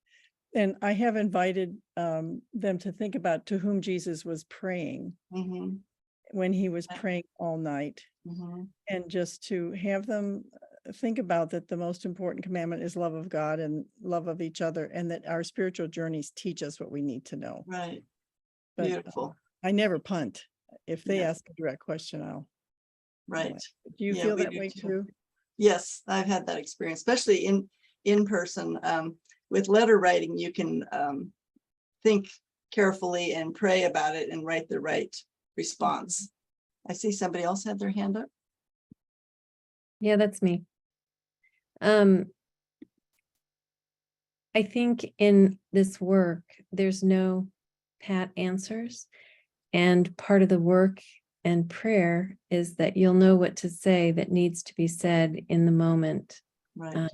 And I have invited them to think about to whom Jesus was praying Mm-hmm. when he was praying all night, Mm-hmm. and just to have them think about that the most important commandment is love of God and love of each other, and that our spiritual journeys teach us what we need to know. Right. But Beautiful. I never punt. If they Yeah. ask a direct question, I'll. Right. Do you Yeah, feel we that do way too. too? Yes, I've had that experience, especially in person. With letter writing, you can think carefully and pray about it and write the right response. I see somebody else had their hand up. Yeah, that's me. I think in this work, there's no pat answers. And part of the work and prayer is that you'll know what to say that needs to be said in the moment Right.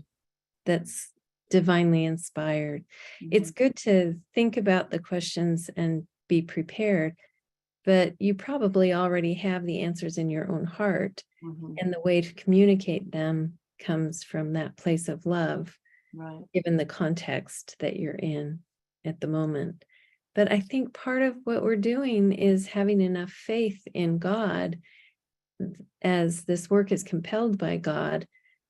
that's divinely inspired. It's good to think about the questions and be prepared, but you probably already have the answers in your own heart. Mhm. And the way to communicate them comes from that place of love, Right. given the context that you're in at the moment. But I think part of what we're doing is having enough faith in God, as this work is compelled by God,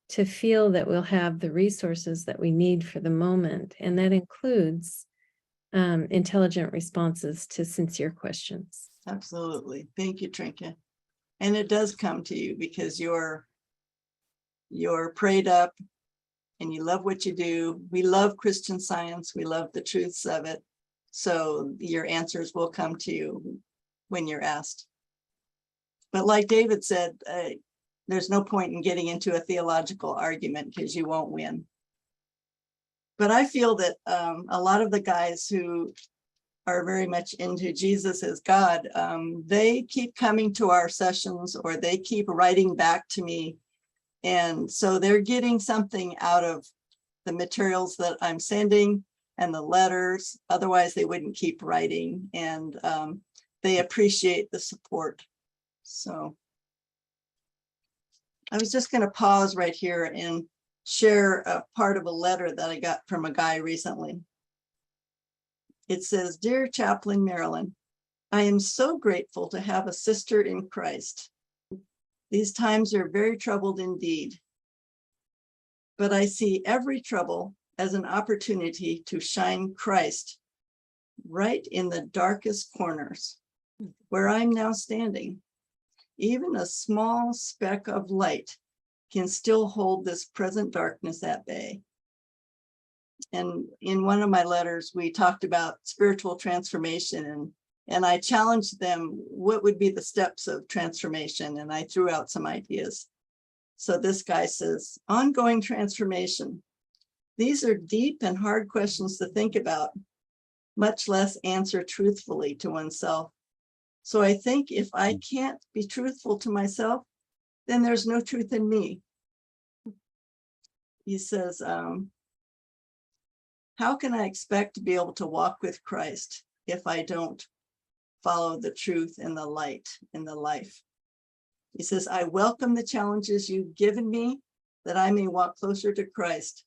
to feel that we'll have the resources that we need for the moment. And that includes intelligent responses to sincere questions. Absolutely. Thank you, Trinka. And it does come to you because you're prayed up and you love what you do. We love Christian Science. We love the truths of it. So your answers will come to you when you're asked. But like David said, there's no point in getting into a theological argument because you won't win. But I feel that a lot of the guys who are very much into Jesus as God, they keep coming to our sessions or they keep writing back to me. And so they're getting something out of the materials that I'm sending and the letters. Otherwise, they wouldn't keep writing, and they appreciate the support. So I was just going to pause right here and share a part of a letter that I got from a guy recently. It says, "Dear Chaplain Marilyn, I am so grateful to have a sister in Christ. These times are very troubled indeed, but I see every trouble as an opportunity to shine Christ right in the darkest corners where I'm now standing. Even a small speck of light can still hold this present darkness at bay." And in one of my letters, we talked about spiritual transformation, and I challenged them, what would be the steps of transformation? And I threw out some ideas. So this guy says, ongoing transformation. These are deep and hard questions to think about, much less answer truthfully to oneself. So I think if I can't be truthful to myself, then there's no truth in me. He says, how can I expect to be able to walk with Christ if I don't follow the truth and the light in the life? He says, I welcome the challenges you've given me that I may walk closer to Christ.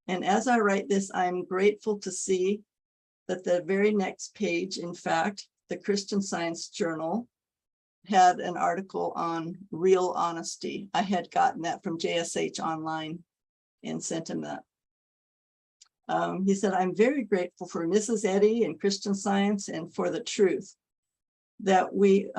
And as I write this, I'm grateful to see that the very next page, in fact, the Christian Science Journal had an article on real honesty. I had gotten that from JSH Online and sent him that. He said, I'm very grateful for Mrs. Eddy and Christian Science and for the truth that we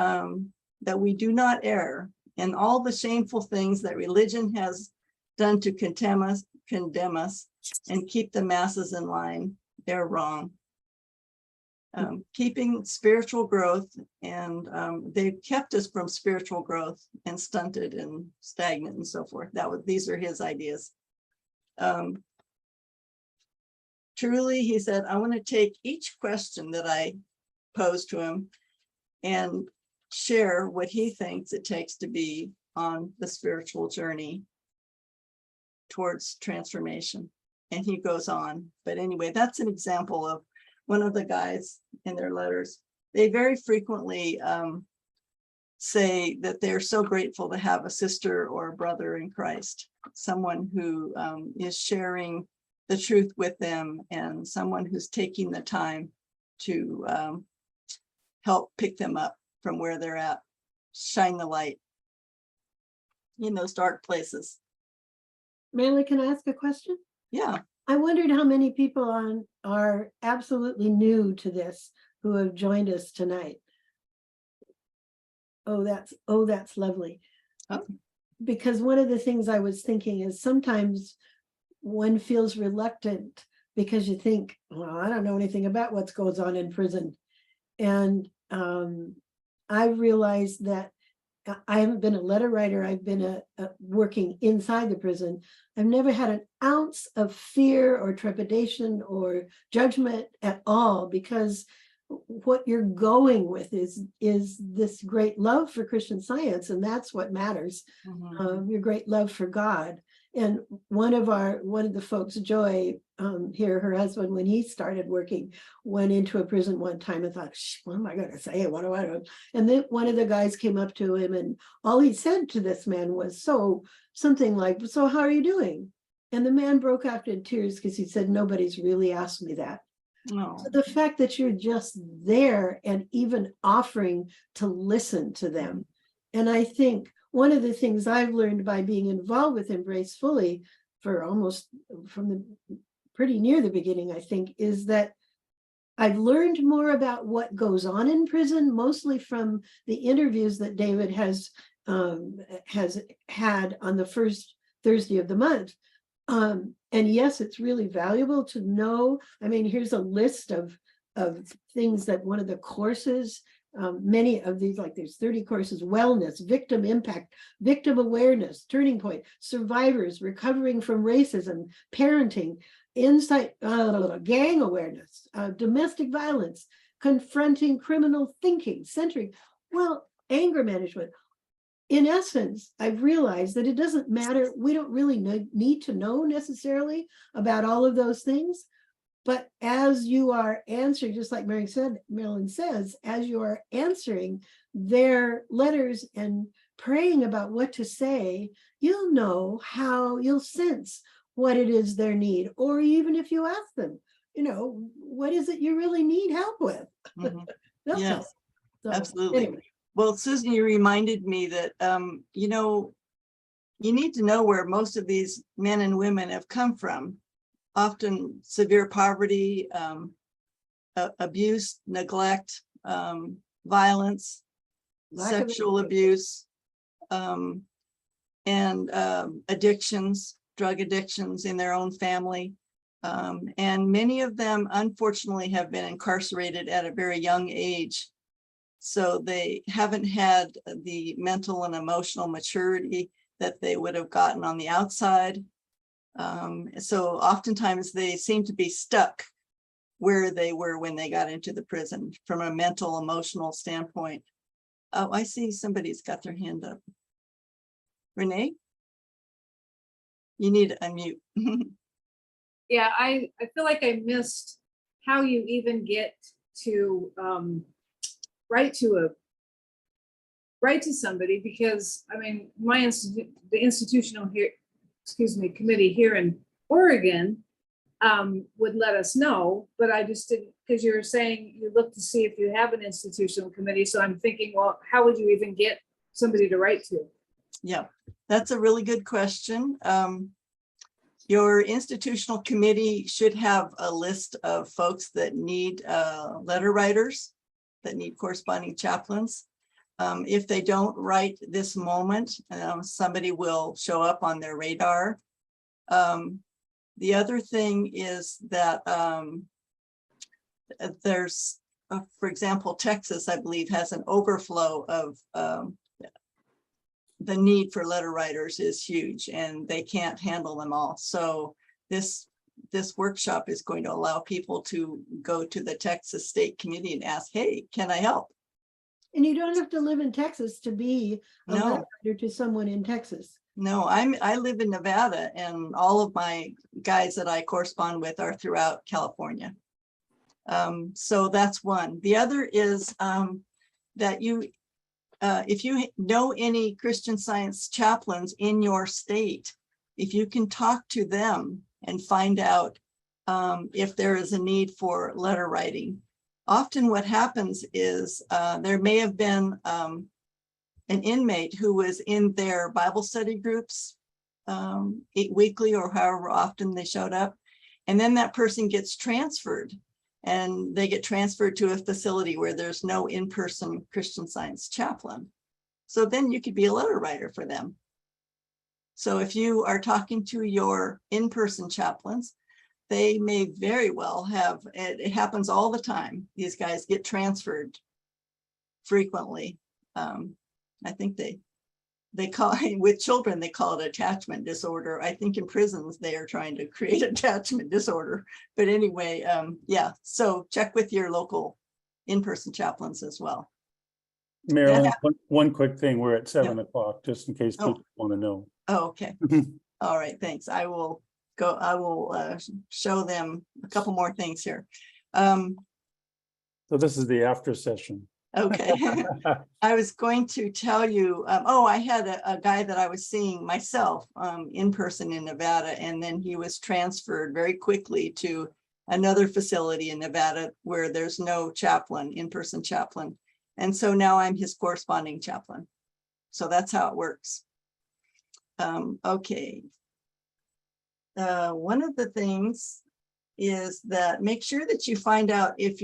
do not err in all the shameful things that religion has done to condemn us and keep the masses in line. They're wrong. Keeping spiritual growth, and they've kept us from spiritual growth and stunted and stagnant and so forth. These are his ideas. Truly, he said, I want to take each question that I pose to him and share what he thinks it takes to be on the spiritual journey towards transformation. And he goes on. But anyway, that's an example of one of the guys in their letters. They very frequently say that they're so grateful to have a sister or a brother in Christ, someone who is sharing the truth with them, and someone who's taking the time to help pick them up from where they're at, shine the light in those dark places. Marilyn, can I ask a question? Yeah. I wondered how many people are absolutely new to this who have joined us tonight. Oh, that's lovely. Oh. Because one of the things I was thinking is sometimes one feels reluctant because you think, well, I don't know anything about what goes on in prison. And I realized that I haven't been a letter writer. I've been working inside the prison. I've never had an ounce of fear or trepidation or judgment at all, because what you're going with is this great love for Christian Science, and that's what matters. Your great love for God. And one of the folks, Joy, here, her husband, when he started working, went into a prison one time and thought, what am I going to say? What do I do? And then one of the guys came up to him, and all he said to this man was something like, so how are you doing? And the man broke out in tears because he said, nobody's really asked me that. No. So the fact that you're just there and even offering to listen to them. And I think one of the things I've learned by being involved with Embrace Fully for almost from the pretty near the beginning, I think, is that I've learned more about what goes on in prison, mostly from the interviews that David has had on the first Thursday of the month. And yes, it's really valuable to know. I mean, here's a list of things that one of the courses, many of these, like there's 30 courses: wellness, victim impact, victim awareness, turning point, survivors, recovering from racism, parenting, insight, gang awareness, domestic violence, confronting criminal thinking, centering, well, anger management. In essence, I've realized that it doesn't matter. We don't really need to know necessarily about all of those things. But as you are answering, just like Marilyn says, as you are answering their letters and praying about what to say, you'll know how, you'll sense what it is their need. Or even if you ask them, what is it you really need help with? Yes, so, absolutely. Anyway. Well, Susan, you reminded me that, you need to know where most of these men and women have come from. Often severe poverty, abuse, neglect, violence, sexual abuse, and addictions, drug addictions in their own family. And many of them, unfortunately, have been incarcerated at a very young age. So they haven't had the mental and emotional maturity that they would have gotten on the outside. So oftentimes they seem to be stuck where they were when they got into the prison from a mental, emotional standpoint. Oh, I see somebody's got their hand up. Renee? You need to unmute. Yeah, I feel like I missed how you even get to write to somebody, because I mean, the institutional committee here in Oregon would let us know, but I just didn't, because you were saying you look to see if you have an institutional committee. So I'm thinking, well, how would you even get somebody to write to? Yeah, that's a really good question. Your institutional committee should have a list of folks that need letter writers, that need corresponding chaplains. If they don't right this moment, somebody will show up on their radar. The other thing is that there's, for example, Texas, I believe, has an overflow of the need for letter writers is huge, and they can't handle them all. So this workshop is going to allow people to go to the Texas State Committee and ask, hey, can I help? And you don't have to live in Texas to be a No. letter writer to someone in Texas. No, I live in Nevada, and all of my guys that I correspond with are throughout California. So that's one. The other is that if you know any Christian Science chaplains in your state, if you can talk to them and find out if there is a need for letter writing. Often what happens is there may have been an inmate who was in their Bible study groups weekly or however often they showed up. And then that person gets transferred, and they get transferred to a facility where there's no in-person Christian Science chaplain. So then you could be a letter writer for them. So if you are talking to your in-person chaplains, they may very well have, it happens all the time. These guys get transferred frequently. I think they call, with children, they call it attachment disorder. I think in prisons, they are trying to create attachment disorder. But anyway, yeah, so check with your local in-person chaplains as well. Marilyn, one quick thing, we're at 7 o'clock, just in case people want to know. Oh, okay. All right, thanks. I will show them a couple more things here. So this is the after session. Okay. I was going to tell you, I had a guy that I was seeing myself in person in Nevada, and then he was transferred very quickly to another facility in Nevada where there's no chaplain, in-person chaplain. And so now I'm his corresponding chaplain. So that's how it works. Okay. One of the things is that make sure that you find out if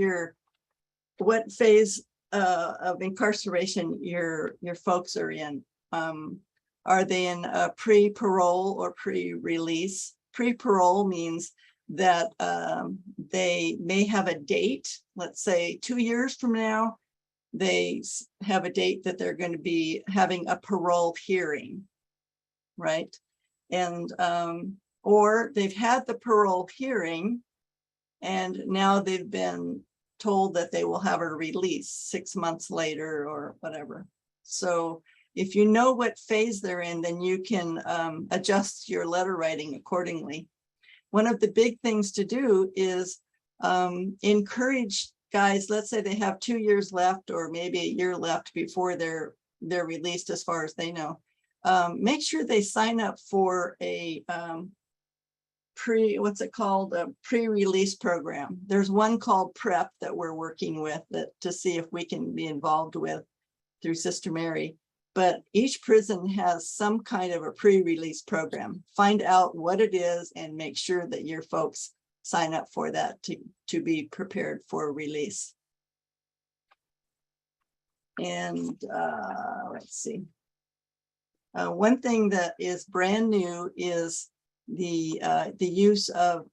what phase of incarceration your folks are in. Are they in pre-parole or pre-release? Pre-parole means that they may have a date, let's say 2 years from now, they have a date that they're going to be having a parole hearing, right? And or they've had the parole hearing and now they've been told that they will have a release 6 months later or whatever. So if you know what phase they're in, then you can adjust your letter writing accordingly. One of the big things to do is encourage guys, let's say they have 2 years left or maybe a year left before they're released, as far as they know. Make sure they sign up for a pre-release program. There's one called PrEP that we're working with to see if we can be involved with through Sister Mary. But each prison has some kind of a pre-release program. Find out what it is and make sure that your folks sign up for that to be prepared for release. And let's see. One thing that is brand new is the use of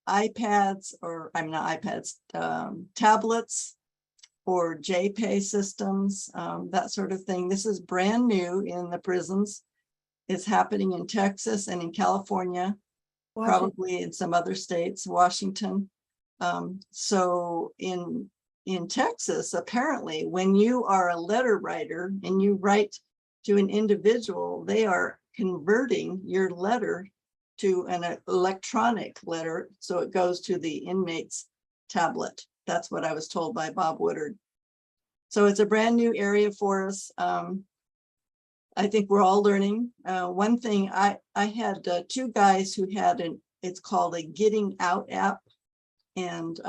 iPads, or I'm not iPads, tablets or JPay systems, that sort of thing. This is brand new in the prisons. It's happening in Texas and in California, probably in some other states, Washington. So in Texas, apparently, when you are a letter writer and you write to an individual, they are converting your letter to an electronic letter, so it goes to the inmate's tablet. That's what I was told by Bob Woodard. So it's a brand new area for us. I think we're all learning. One thing, I had 2 guys who had it's called a Getting Out app. And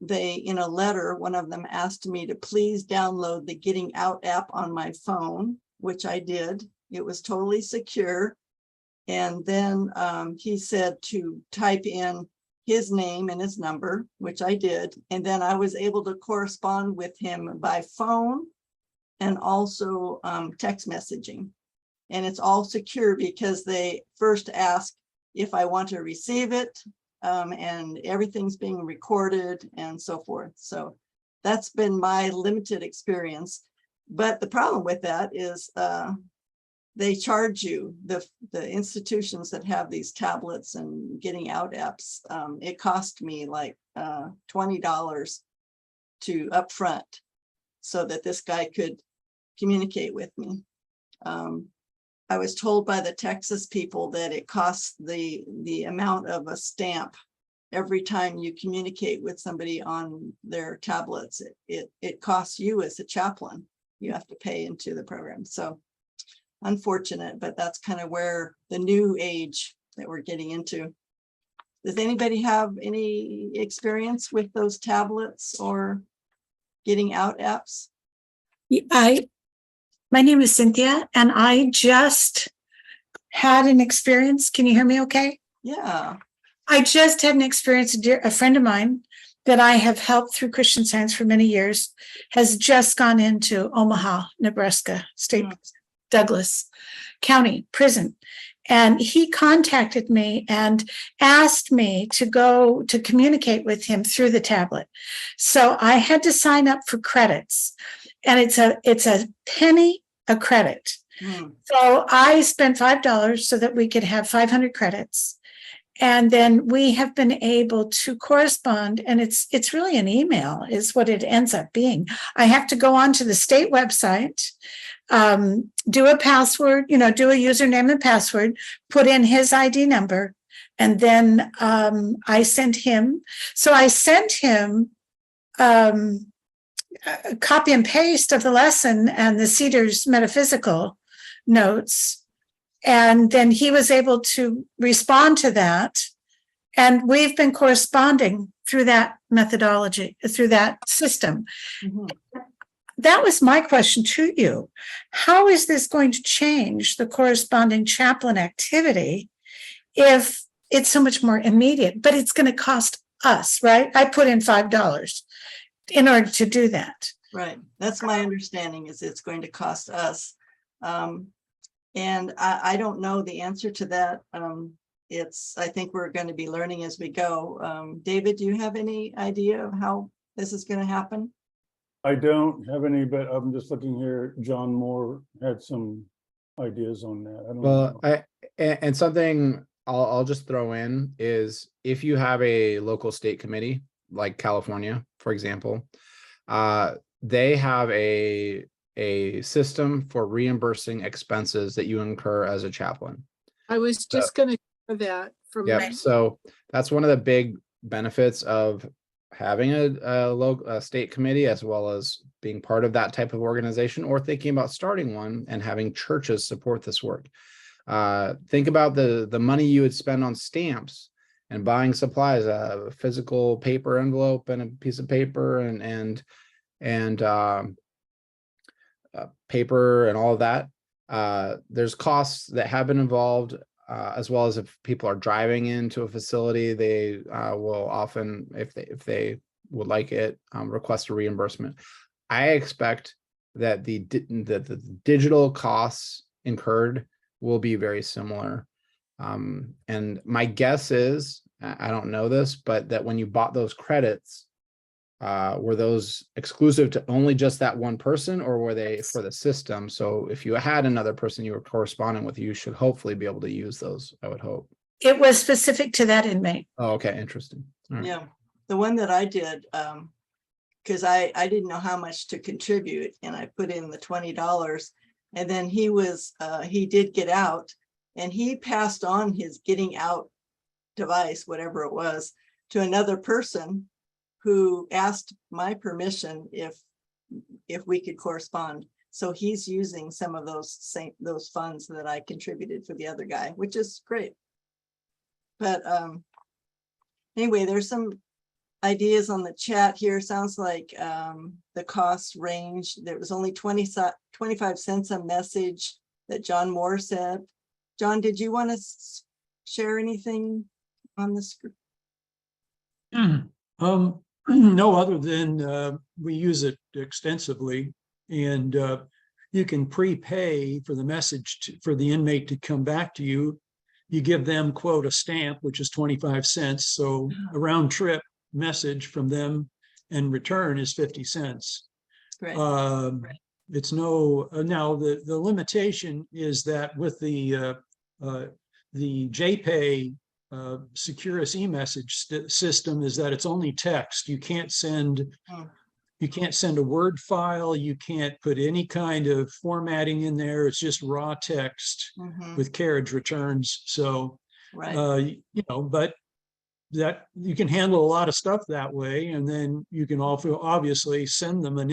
they, in a letter, one of them asked me to please download the Getting Out app on my phone, which I did. It was totally secure. And then he said to type in his name and his number, which I did. And then I was able to correspond with him by phone and also text messaging. And it's all secure because they first ask if I want to receive it, and everything's being recorded and so forth. So that's been my limited experience. But the problem with that is they charge you, the institutions that have these tablets and Getting Out apps. It cost me like $20 to upfront so that this guy could communicate with me. I was told by the Texas people that it costs the amount of a stamp every time you communicate with somebody on their tablets. It costs you as a chaplain. You have to pay into the program. So unfortunate, but that's kind of where the new age that we're getting into. Does anybody have any experience with those tablets or Getting Out apps? My name is Cynthia, and I just had an experience. Can you hear me okay? Yeah. I just had an experience, a friend of mine that I have helped through Christian Science for many years has just gone into Omaha, Nebraska State, Douglas County Prison. And he contacted me and asked me to go to communicate with him through the tablet. So I had to sign up for credits, and it's a penny a credit. So I spent $5 so that we could have 500 credits. And then we have been able to correspond, and it's really an email is what it ends up being. I have to go onto the state website, do a password, do a username and password, put in his ID number, and then I sent him. So I sent him a copy and paste of the lesson and the Cedars metaphysical notes. And then he was able to respond to that. And we've been corresponding through that methodology, through that system. That was my question to you. How is this going to change the corresponding chaplain activity if it's so much more immediate, but it's going to cost us, right? I put in $5 in order to do that. Right. That's my understanding, is it's going to cost us. And I don't know the answer to that. I think we're going to be learning as we go. David, do you have any idea of how this is going to happen? I don't have any, but I'm just looking here. John Moore had some ideas on that. I don't know. And something I'll just throw in is, if you have a local state committee, like California, for example, they have a system for reimbursing expenses that you incur as a chaplain. I was just going to cover that from Yeah, so that's one of the big benefits of having a local state committee, as well as being part of that type of organization, or thinking about starting one and having churches support this work. Think about the money you would spend on stamps and buying supplies, a physical paper envelope and a piece of paper and paper and all of that. There's costs that have been involved, as well as if people are driving into a facility, they will often, if they would like it, request a reimbursement. I expect that the digital costs incurred will be very similar. And my guess is, I don't know this, but that when you bought those credits, were those exclusive to only just that one person, or were they for the system? So if you had another person you were corresponding with, you should hopefully be able to use those, I would hope. It was specific to that inmate. Oh, okay, interesting. All right. Yeah, the one that I did, because I didn't know how much to contribute, and I put in the $20, and then he did get out, and he passed on his getting out device, whatever it was, to another person who asked my permission if we could correspond. So he's using some of those funds that I contributed for the other guy, which is great. But anyway, there's some ideas on the chat here. Sounds like the cost range, there was only 25 cents a message that John Moore said. John, did you want to share anything on this? No, other than we use it extensively, and you can prepay for the message for the inmate to come back to you. You give them, quote, a stamp, which is 25 cents. So a round trip message from them and return is 50 cents. Right. It's no, now the limitation is that with the JPay Securus e-message system, is that it's only text. You can't send a Word file. You can't put any kind of formatting in there. It's just raw text with carriage returns. So, right. But that you can handle a lot of stuff that way, and then you can also obviously send them an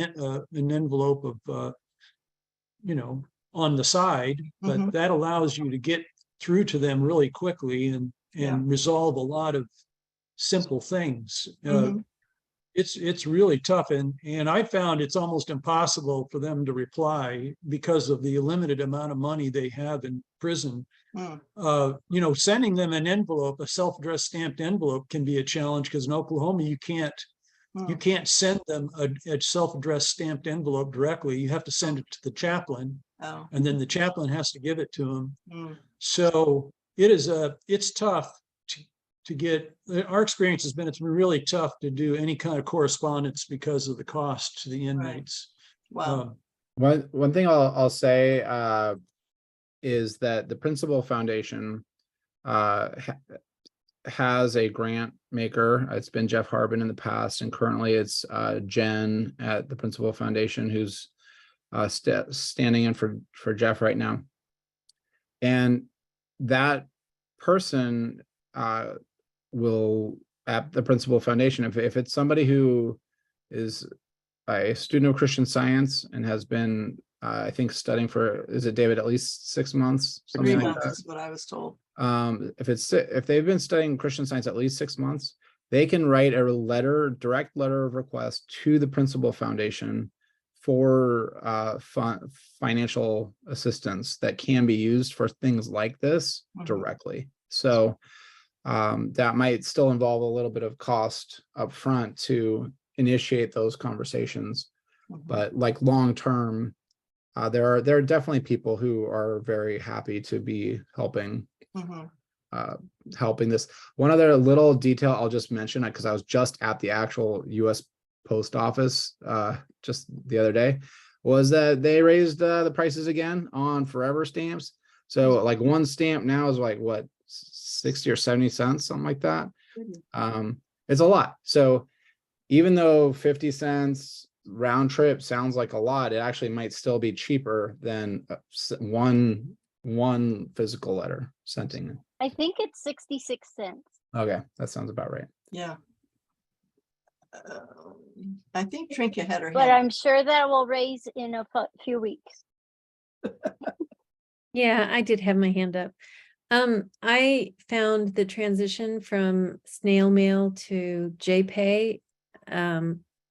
envelope of, on the side. But that allows you to get through to them really quickly and resolve a lot of simple things. it's really tough. And I found it's almost impossible for them to reply because of the limited amount of money they have in prison. You know, sending them an envelope, a self-addressed stamped envelope can be a challenge because in Oklahoma, you can't send them a self-addressed stamped envelope directly. You have to send it to the chaplain, Oh. and then the chaplain has to give it to them. Mm. So it's tough to get, our experience has been, it's been really tough to do any kind of correspondence because of the cost to the inmates. Wow. One thing I'll say is that the Principal Foundation has a grant maker. It's been Jeff Harbin in the past, and currently it's Jen at the Principal Foundation who's standing in for Jeff right now. And that person will, at the Principal Foundation, if it's somebody who is a student of Christian Science and has been I think studying for, is it David, at least 6 months? 3 Something like months that. is what I was told. If they've been studying Christian Science at least 6 months, they can write a direct letter of request to the Principal Foundation for financial assistance that can be used for things like this directly. So that might still involve a little bit of cost up front to initiate those conversations, but like long term, there are definitely people who are very happy to be helping this. One other little detail I'll just mention, because I was just at the actual U.S. Post Office just the other day, was that they raised the prices again on forever stamps. So like one stamp now is like what, 60 or 70 cents, something like that. It's a lot. So even though 50 cents round trip sounds like a lot, it actually might still be cheaper than one physical letter sent in. I think it's 66 cents. Okay, that sounds about right. Yeah. I think Trinka had her But hand. I'm sure that will raise in a few weeks. Yeah, I did have my hand up. I found the transition from snail mail to JPay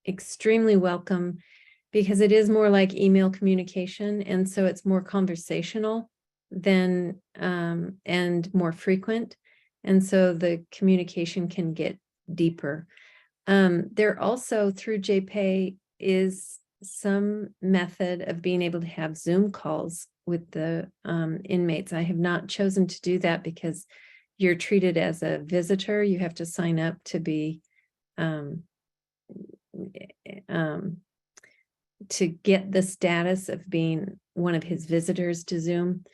extremely welcome, because it is more like email communication, and so it's more conversational than and more frequent, and so the communication can get deeper. There also, through JPay, is some method of being able to have Zoom calls with the inmates. I have not chosen to do that because you're treated as a visitor. You have to sign up to be to get the status of being one of his visitors to Zoom.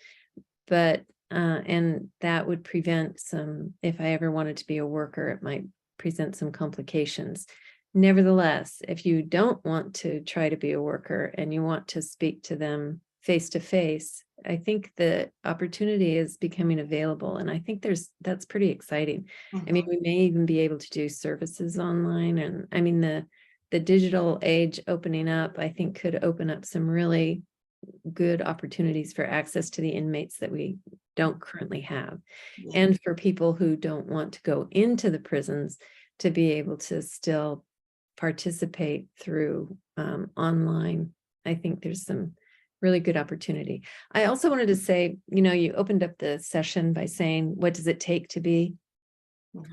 But and that would prevent some, if I ever wanted to be a worker, it might present some complications. Nevertheless, if you don't want to try to be a worker and you want to speak to them face to face, I think the opportunity is becoming available. And I think that's pretty exciting. I mean, we may even be able to do services online. And I mean, the digital age opening up, I think, could open up some really good opportunities for access to the inmates that we don't currently have. And for people who don't want to go into the prisons to be able to still participate through online. I think there's some really good opportunity. I also wanted to say, you opened up the session by saying, what does it take to be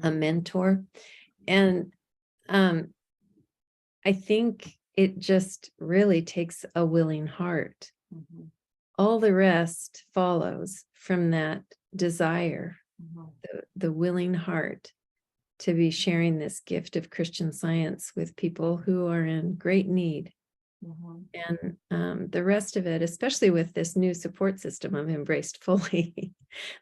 a mentor? And I think it just really takes a willing heart. All the rest follows from that desire, the willing heart to be sharing this gift of Christian Science with people who are in great need. And the rest of it, especially with this new support system I've embraced fully,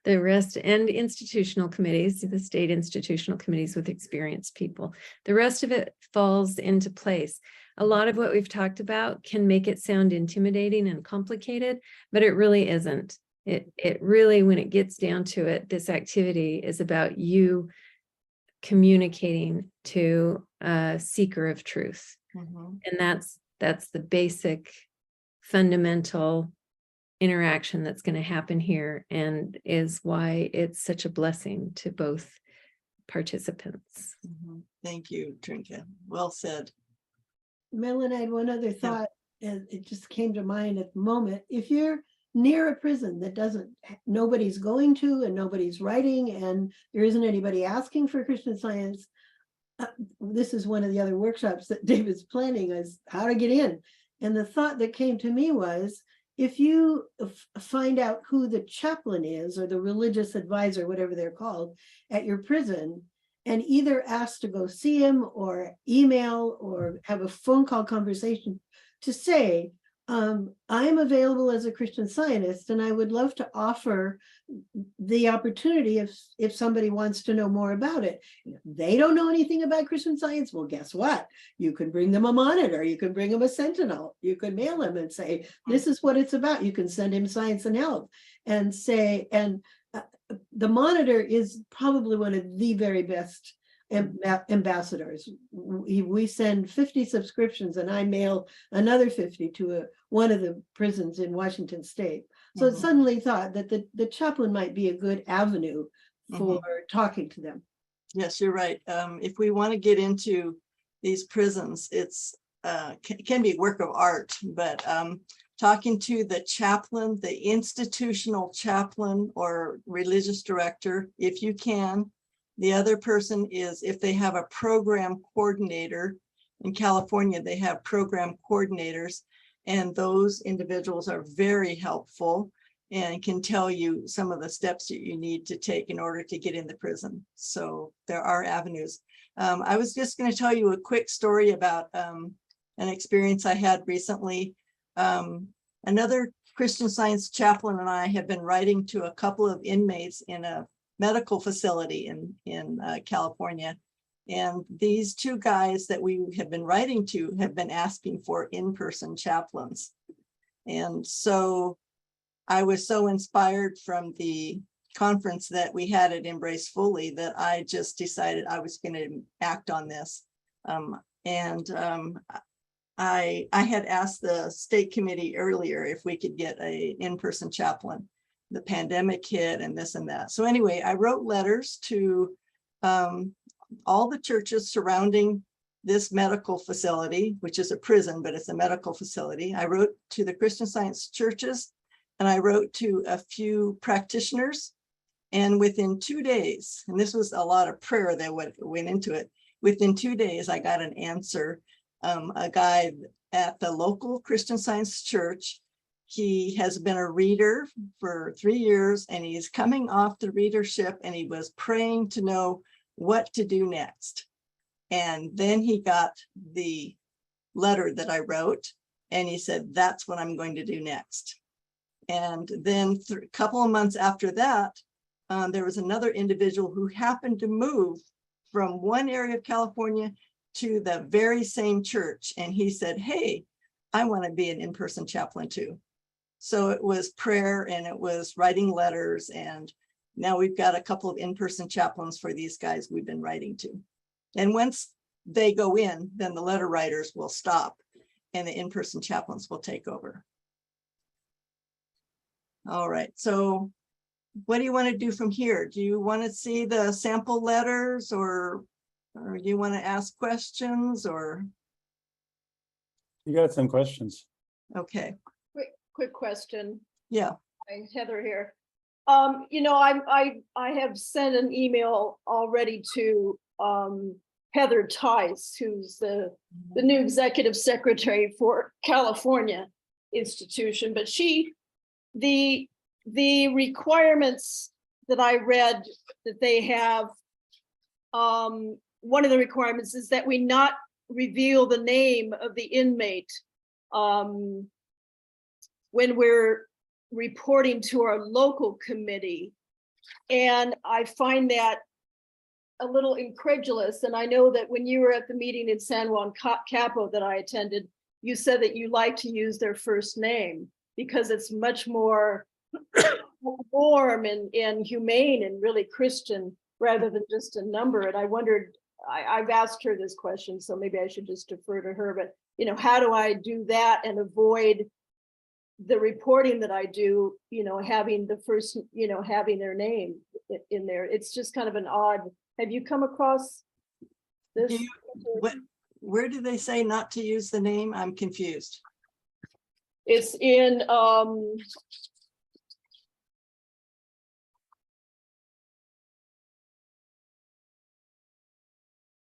the rest, and institutional committees, the state institutional committees with experienced people, the rest of it falls into place. A lot of what we've talked about can make it sound intimidating and complicated, but it really isn't. It really, when it gets down to it, this activity is about you communicating to a seeker of truth. And that's the basic fundamental interaction that's going to happen here, and is why it's such a blessing to both participants. Thank you, Trinka. Well said. Marilyn, I had one other thought, and it just came to mind at the moment. If you're near a prison that nobody's going to and nobody's writing and there isn't anybody asking for Christian Science, this is one of the other workshops that David's planning, is how to get in. And the thought that came to me was, if you find out who the chaplain is or the religious advisor, whatever they're called, at your prison, and either ask to go see him or email or have a phone call conversation to say, I'm available as a Christian Scientist, and I would love to offer the opportunity if somebody wants to know more about it. If they don't know anything about Christian Science, well, guess what? You can bring them a monitor, you can bring them a sentinel, you can mail him and say, this is what it's about. You can send him Science and Health and say, the monitor is probably one of the very best ambassadors. We send 50 subscriptions and I mail another 50 to one of the prisons in Washington State. So it suddenly thought that the chaplain might be a good avenue for talking to them. Yes, you're right. If we want to get into these prisons, it's can be a work of art, but talking to the chaplain, the institutional chaplain or religious director, if you can. The other person is, if they have a program coordinator. In California, they have program coordinators, and those individuals are very helpful and can tell you some of the steps that you need to take in order to get in the prison. So there are avenues. I was just going to tell you a quick story about an experience I had recently. Another Christian Science chaplain and I have been writing to a couple of inmates in a medical facility in California. And these two guys that we have been writing to have been asking for in-person chaplains. And so I was so inspired from the conference that we had at Embrace Fully that I just decided I was going to act on this. I had asked the state committee earlier if we could get an in-person chaplain. The pandemic hit and this and that. So anyway, I wrote letters to all the churches surrounding this medical facility, which is a prison, but it's a medical facility. I wrote to the Christian Science churches, and I wrote to a few practitioners. And within 2 days, and this was a lot of prayer that went into it, within 2 days, I got an answer. A guy at the local Christian Science church, he has been a reader for 3 years, and he's coming off the readership, and he was praying to know what to do next. And then he got the letter that I wrote, and he said, that's what I'm going to do next. And then a couple of months after that, there was another individual who happened to move from one area of California to the very same church. And he said, hey, I want to be an in-person chaplain too. So it was prayer and it was writing letters. And now we've got a couple of in-person chaplains for these guys we've been writing to. And once they go in, then the letter writers will stop and the in-person chaplains will take over. All right, so what do you want to do from here? Do you want to see the sample letters, or do you want to ask questions, or? You got some questions. Okay, Quick question. yeah. Hi, Heather here. I have sent an email already to Heather Tice, who's the new executive secretary for California institution, but the requirements that I read that they have, one of the requirements is that we not reveal the name of the inmate when we're reporting to our local committee. And I find that a little incredulous. And I know that when you were at the meeting in San Juan Capo that I attended, you said that you like to use their first name because it's much more warm and humane and really Christian rather than just a number. And I wondered, I've asked her this question, so maybe I should just defer to her, but how do I do that and avoid the reporting that I do, having the first, having their name in there? It's just kind of an odd, Have you come across this? Do you, where do they say not to use the name? I'm confused. It's in, it's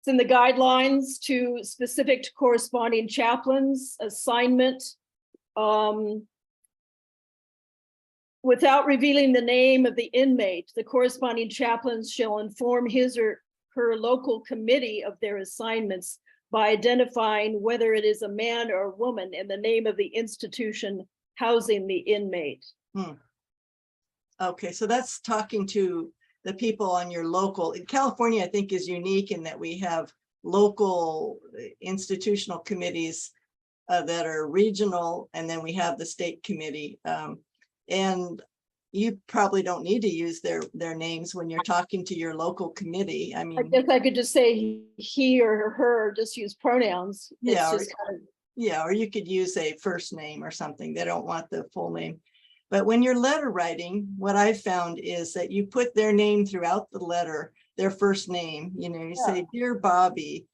in the guidelines to specific to corresponding chaplains assignment. Without revealing the name of the inmate, the corresponding chaplains shall inform his or her local committee of their assignments by identifying whether it is a man or a woman and the name of the institution housing the inmate. Okay, so that's talking to the people on your local. In California, I think is unique in that we have local institutional committees that are regional, and then we have the state committee. And you probably don't need to use their names when you're talking to your local committee. I mean, I guess I could just say he or her, just use pronouns. It's yeah, just kind of, yeah, or you could use a first name or something. They don't want the full name. But when you're letter writing, what I found is that you put their name throughout the letter, their first name. You know, you say, "Dear Bobby,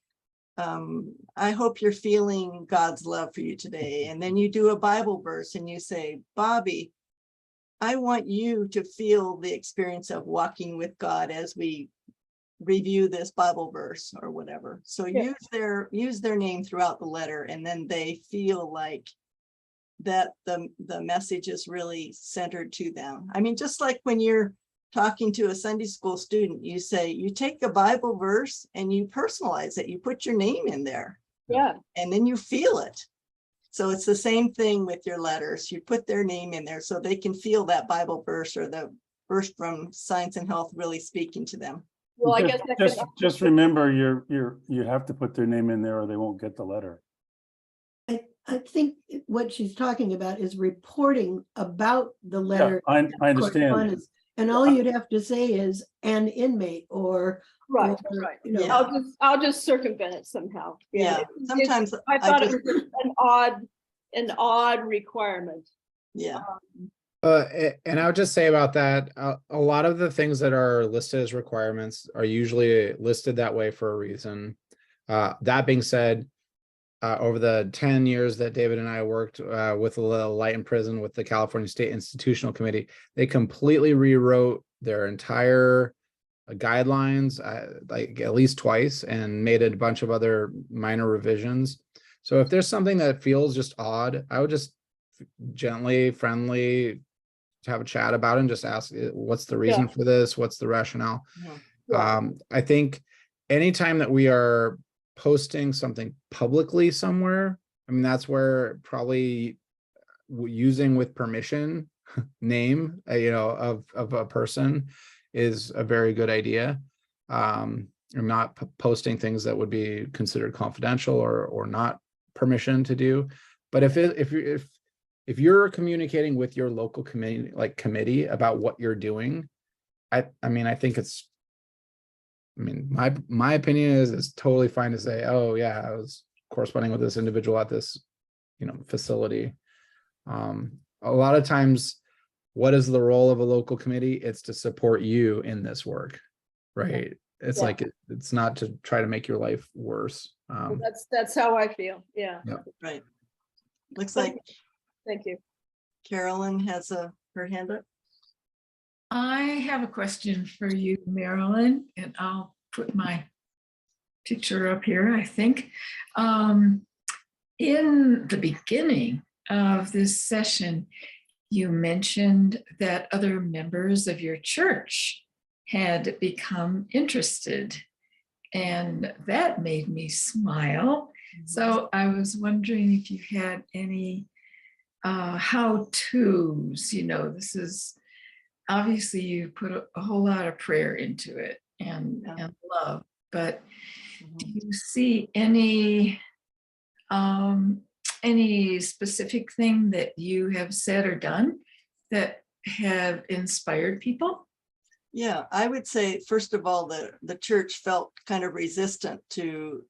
I hope you're feeling God's love for you today." And then you do a Bible verse and you say, "Bobby, I want you to feel the experience of walking with God as we review this Bible verse," or whatever. So use their name throughout the letter, and then they feel like that the message is really centered to them. I mean, just like when you're talking to a Sunday school student, you say, you take a Bible verse and you personalize it, you put your name in there. Yeah. And then you feel it. So it's the same thing with your letters. You put their name in there so they can feel that Bible verse or the verse from Science and Health really speaking to them. well, I guess that Just remember, you have to put their name in there or they won't get the letter. I think what she's talking about is reporting about the Yeah, letter. I understand. correspondence. And all you'd have to say is an inmate or. right, or, right. you know, Yeah. I'll just circumvent it somehow. Yeah, sometimes I thought just, it was an odd requirement. yeah. And I would just say about that, a lot of the things that are listed as requirements are usually listed that way for a reason. That being said, over the 10 years that David and I worked with Light in Prison with the California State Institutional Committee, they completely rewrote their entire guidelines, like at least twice, and made a bunch of other minor revisions. So if there's something that feels just odd, I would just gently, friendly, have a chat about it and just ask, what's the reason for this? What's the rationale? Yeah. I think anytime that we are posting something publicly somewhere, I mean, that's where probably using with permission name, of a person is a very good idea. I'm not posting things that would be considered confidential or not permission to do. But if you're communicating with your local committee about what you're doing, I mean, I think it's, my opinion is it's totally fine to say, oh yeah, I was corresponding with this individual at this, facility. A lot of times, what is the role of a local committee? It's to support you in this work, right? It's like, it's not to try to make your life worse. That's how I feel. Yeah. Right. Looks like Thank you. Carolyn has her hand up. I have a question for you, Marilyn, and I'll put my picture up here, I think. In the beginning of this session, you mentioned that other members of your church had become interested, and that made me smile. So I was wondering if you had any how-tos. This is obviously you put a whole lot of prayer into it and love, but do you see any specific thing that you have said or done that have inspired people? Yeah, I would say, first of all, the church felt kind of resistant to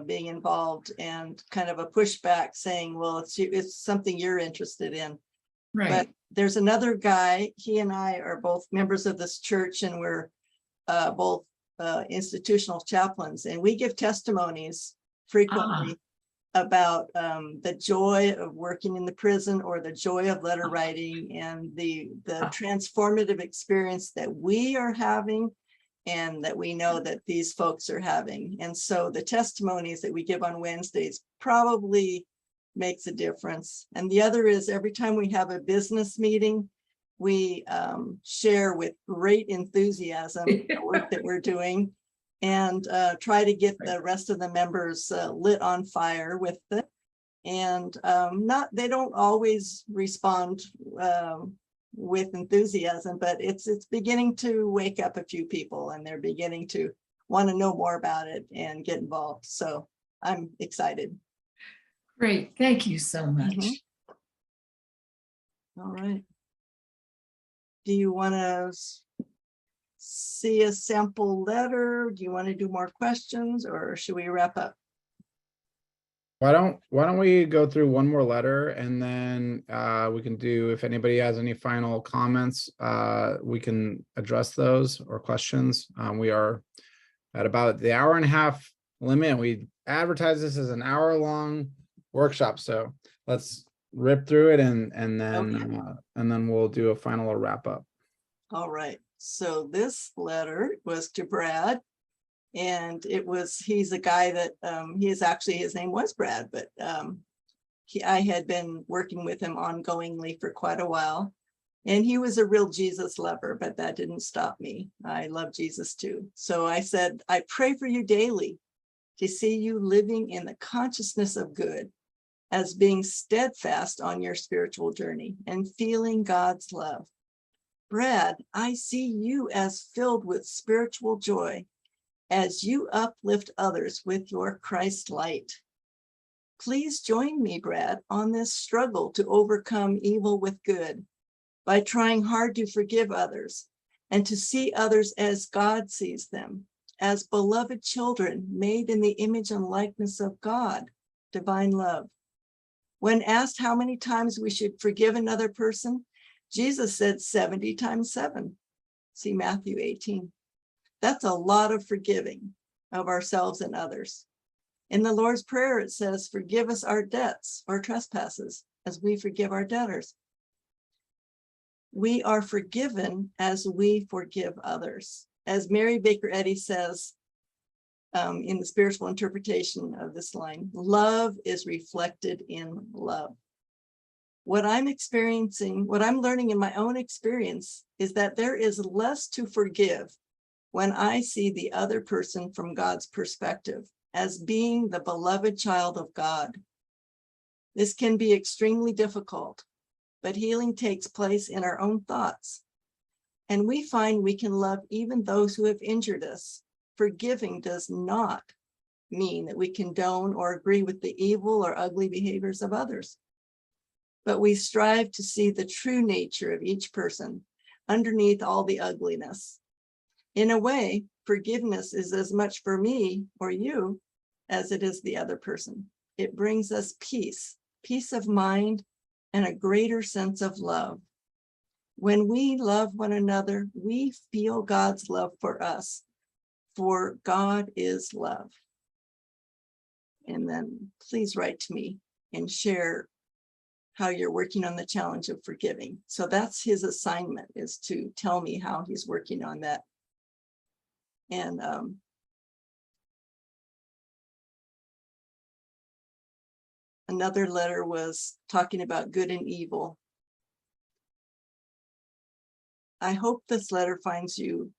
being involved, and kind of a pushback saying, well, it's something you're interested in. Right. But there's another guy, he and I are both members of this church, and we're both institutional chaplains, and we give testimonies frequently about the joy of working in the prison, or the joy of letter writing, and the transformative experience that we are having, and that we know that these folks are having. And so the testimonies that we give on Wednesdays probably makes a difference. And the other is, every time we have a business meeting, we share with great enthusiasm the work that we're doing, and try to get the rest of the members lit on fire with it. And they don't always respond with enthusiasm, but it's beginning to wake up a few people, and they're beginning to want to know more about it and get involved. So I'm excited. Great, thank you so much. All right. Do you want to see a sample letter? Do you want to do more questions, or should we wrap up? Why don't we go through one more letter, and then we can do, if anybody has any final comments, we can address those, or questions. We are at about the hour-and-a-half limit. We advertise this as an hour-long workshop, so let's rip through it, and then we'll do a final wrap up. All right. So this letter was to Brad, and he's a guy that his name was Brad, but I had been working with him ongoingly for quite a while, and he was a real Jesus lover, but that didn't stop me. I love Jesus too. So I said, I pray for you daily to see you living in the consciousness of good, as being steadfast on your spiritual journey and feeling God's love. Brad, I see you as filled with spiritual joy as you uplift others with your Christ light. Please join me, Brad, on this struggle to overcome evil with good by trying hard to forgive others and to see others as God sees them, as beloved children made in the image and likeness of God, divine love. When asked how many times we should forgive another person, Jesus said 70 times 7. See Matthew 18. That's a lot of forgiving of ourselves and others. In the Lord's Prayer, it says, forgive us our debts or trespasses as we forgive our debtors. We are forgiven as we forgive others. As Mary Baker Eddy says in the spiritual interpretation of this line, love is reflected in love. What I'm experiencing, what I'm learning in my own experience, is that there is less to forgive when I see the other person from God's perspective as being the beloved child of God. This can be extremely difficult, but healing takes place in our own thoughts. And we find we can love even those who have injured us. Forgiving does not mean that we condone or agree with the evil or ugly behaviors of others, but we strive to see the true nature of each person underneath all the ugliness. In a way, forgiveness is as much for me or you as it is the other person. It brings us peace, peace of mind, and a greater sense of love. When we love one another, we feel God's love for us, for God is love. And then please write to me and share how you're working on the challenge of forgiving. So that's his assignment, is to tell me how he's working on that. And another letter was talking about good and evil. I hope this letter finds you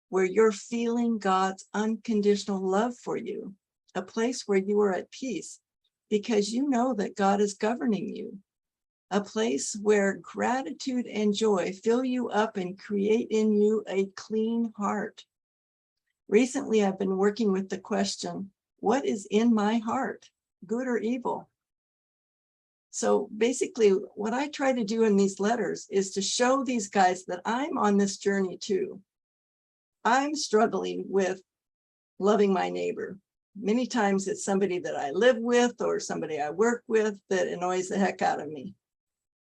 where you're feeling God's unconditional love for you, a place where you are at peace because you know that God is governing you, a place where gratitude and joy fill you up and create in you a clean heart. Recently, I've been working with the question, what is in my heart, good or evil? So basically, what I try to do in these letters is to show these guys that I'm on this journey too. I'm struggling with loving my neighbor. Many times it's somebody that I live with or somebody I work with that annoys the heck out of me.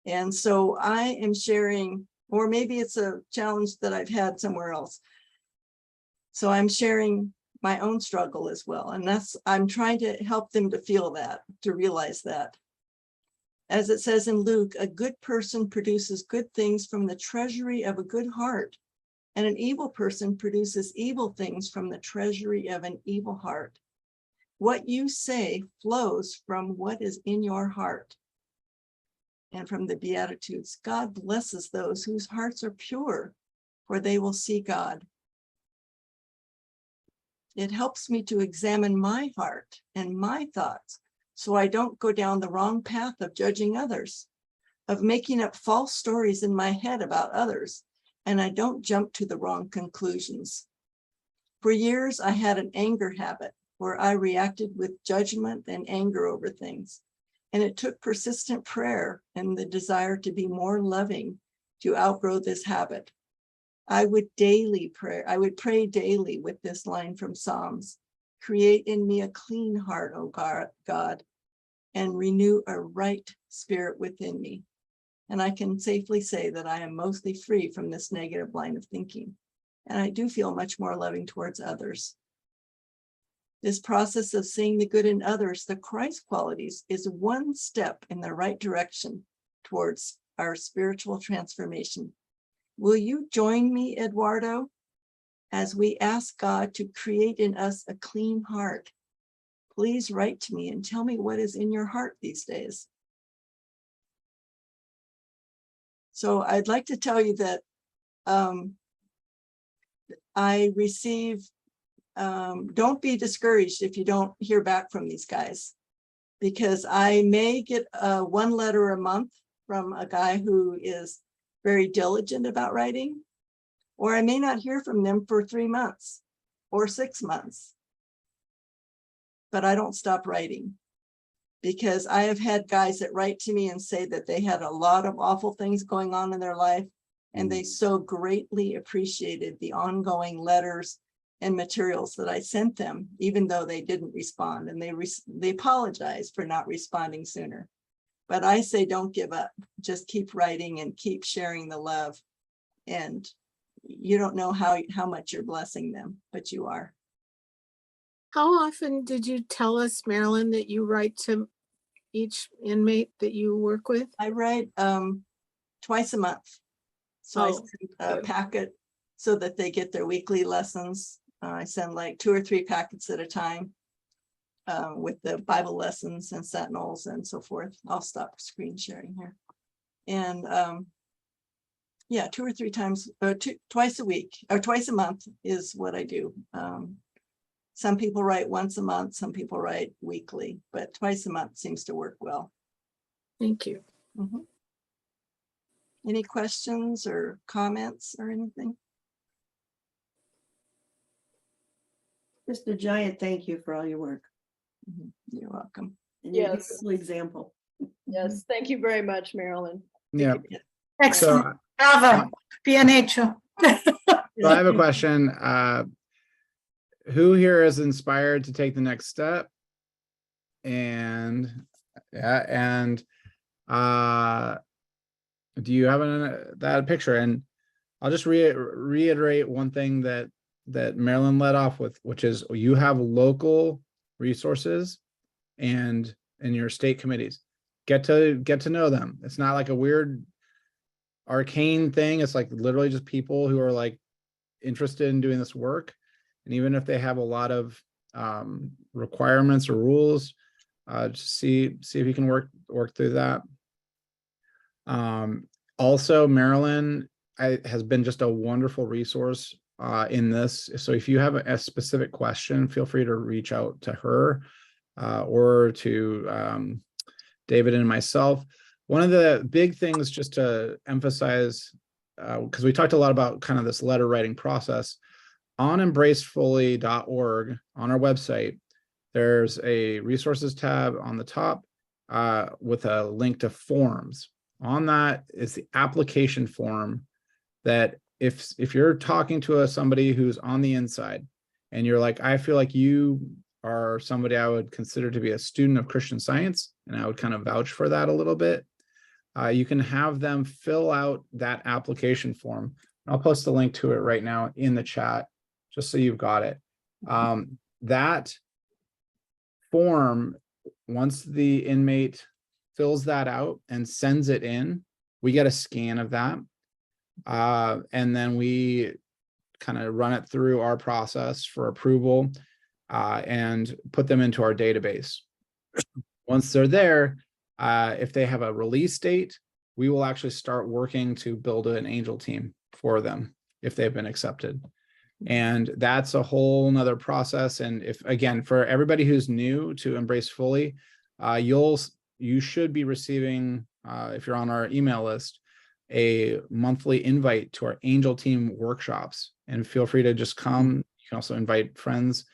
And so I am sharing, or maybe it's a challenge that I've had somewhere else. So I'm sharing my own struggle as well. And I'm trying to help them to feel that, to realize that. As it says in Luke, a good person produces good things from the treasury of a good heart, and an evil person produces evil things from the treasury of an evil heart. What you say flows from what is in your heart. And from the Beatitudes, God blesses those whose hearts are pure, for they will see God. It helps me to examine my heart and my thoughts, so I don't go down the wrong path of judging others, of making up false stories in my head about others, and I don't jump to the wrong conclusions. For years, I had an anger habit where I reacted with judgment and anger over things. And it took persistent prayer and the desire to be more loving to outgrow this habit. I would pray daily with this line from Psalms: create in me a clean heart, O God, and renew a right spirit within me. And I can safely say that I am mostly free from this negative line of thinking. And I do feel much more loving towards others. This process of seeing the good in others, the Christ qualities, is one step in the right direction towards our spiritual transformation. Will you join me, Eduardo, as we ask God to create in us a clean heart? Please write to me and tell me what is in your heart these days. So I'd like to tell you that I receive, don't be discouraged if you don't hear back from these guys, because I may get one letter a month from a guy who is very diligent about writing, or I may not hear from them for 3 months or 6 months. But I don't stop writing, because I have had guys that write to me and say that they had a lot of awful things going on in their life, and they so greatly appreciated the ongoing letters and materials that I sent them, even though they didn't respond, and they apologized for not responding sooner. But I say, don't give up. Just keep writing and keep sharing the love. And you don't know how much you're blessing them, but you are. How often did you tell us, Marilyn, that you write to each inmate that you work with? I write twice a month. So I send a packet so that they get their weekly lessons. I send like 2 or 3 packets at a time with the Bible lessons and sentinels and so forth. I'll stop screen sharing here. And yeah, 2 or 3 times, twice a week or twice a month is what I do. Some people write once a month, some people write weekly, but twice a month seems to work well. Thank you. Mm-hmm. Any questions or comments or anything? Just a giant thank you for all your work. Mm-hmm. You're welcome. And your Yes. beautiful example. Yes, thank you very much, Marilyn. Yeah. Excellent. So, Bravo. Bien hecho. so I have a question. Who here is inspired to take the next step? And yeah, and do you have that picture? And I'll just reiterate one thing that Marilyn led off with, which is you have local resources and in your state committees. Get to know them. It's not like a weird arcane thing. It's like literally just people who are like interested in doing this work. And even if they have a lot of requirements or rules, just see if you can work through that. Also, Marilyn has been just a wonderful resource in this. So if you have a specific question, feel free to reach out to her or to David and myself. One of the big things just to emphasize, because we talked a lot about kind of this letter writing process, on embracefully.org on our website, there's a resources tab on the top with a link to forms. On that is the application form that if you're talking to somebody who's on the inside and you're like, I feel like you are somebody I would consider to be a student of Christian Science, and I would kind of vouch for that a little bit, you can have them fill out that application form. I'll post the link to it right now in the chat, just so you've got it. That form, once the inmate fills that out and sends it in, we get a scan of that. And then we kind of run it through our process for approval and put them into our database. Once they're there, if they have a release date, we will actually start working to build an angel team for them if they've been accepted. And that's a whole nother process. And if, again, for everybody who's new to Embrace Fully, you should be receiving, if you're on our email list, a monthly invite to our angel team workshops. And feel free to just come. You can also invite friends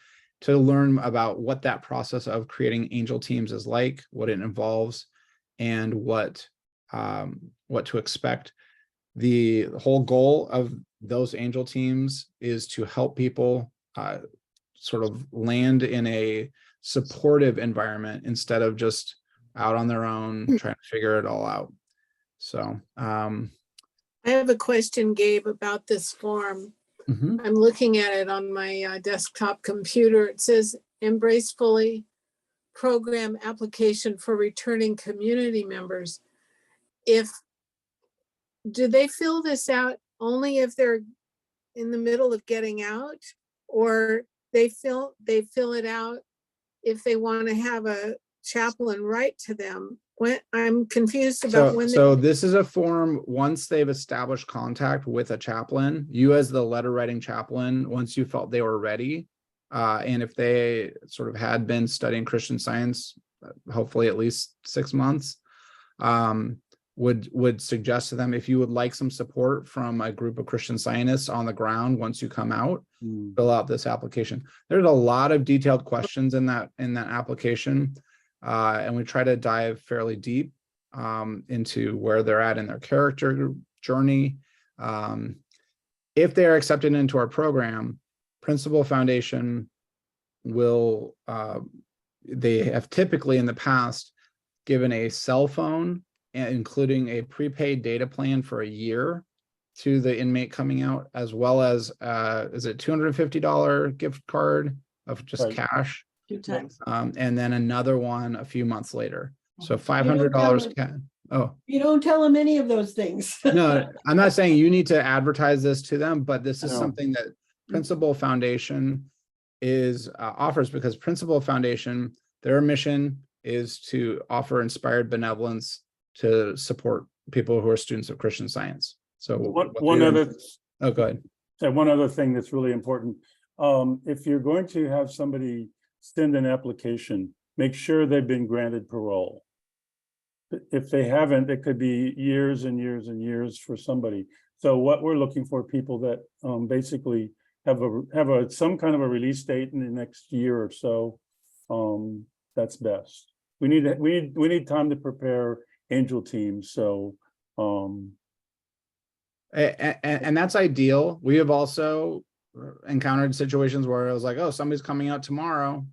to learn about what that process of creating angel teams is like, what it involves, and what to expect. The whole goal of those angel teams is to help people sort of land in a supportive environment instead of just out on their own trying to figure it all out. So I have a question, Gabe, about this form. mhm. I'm looking at it on my desktop computer. It says Embrace Fully program application for returning community members. Do they fill this out only if they're in the middle of getting out, or they fill it out if they want to have a chaplain write to them? I'm confused about when. So this is a form, once they've established contact with a chaplain, you as the letter writing chaplain, once you felt they were ready, and if they sort of had been studying Christian Science, hopefully at least 6 months, would suggest to them, if you would like some support from a group of Christian Scientists on the ground once you come out, fill out this application. There's a lot of detailed questions in that application, and we try to dive fairly deep into where they're at in their character journey. If they are accepted into our program, Principal Foundation will, they have typically in the past given a cell phone, including a prepaid data plan for a year to the inmate coming out, as well as, is it $250 gift card of just cash? 2 times. And then another one a few months later. So $500 cash. Oh, You don't tell them any of those things. no, I'm not saying you need to advertise this to them, but this is No. something that Principal Foundation is offers, because Principal Foundation, their mission is to offer inspired benevolence to support people who are students of Christian Science. So One other thing that's really important. If you're going to have somebody send an application, make sure they've been granted parole. If they haven't, it could be years and years and years for somebody. So what we're looking for, people that basically have some kind of a release date in the next year or so. That's best. We need time to prepare angel teams. So and that's ideal. We have also encountered situations where it was like, oh, somebody's coming out tomorrow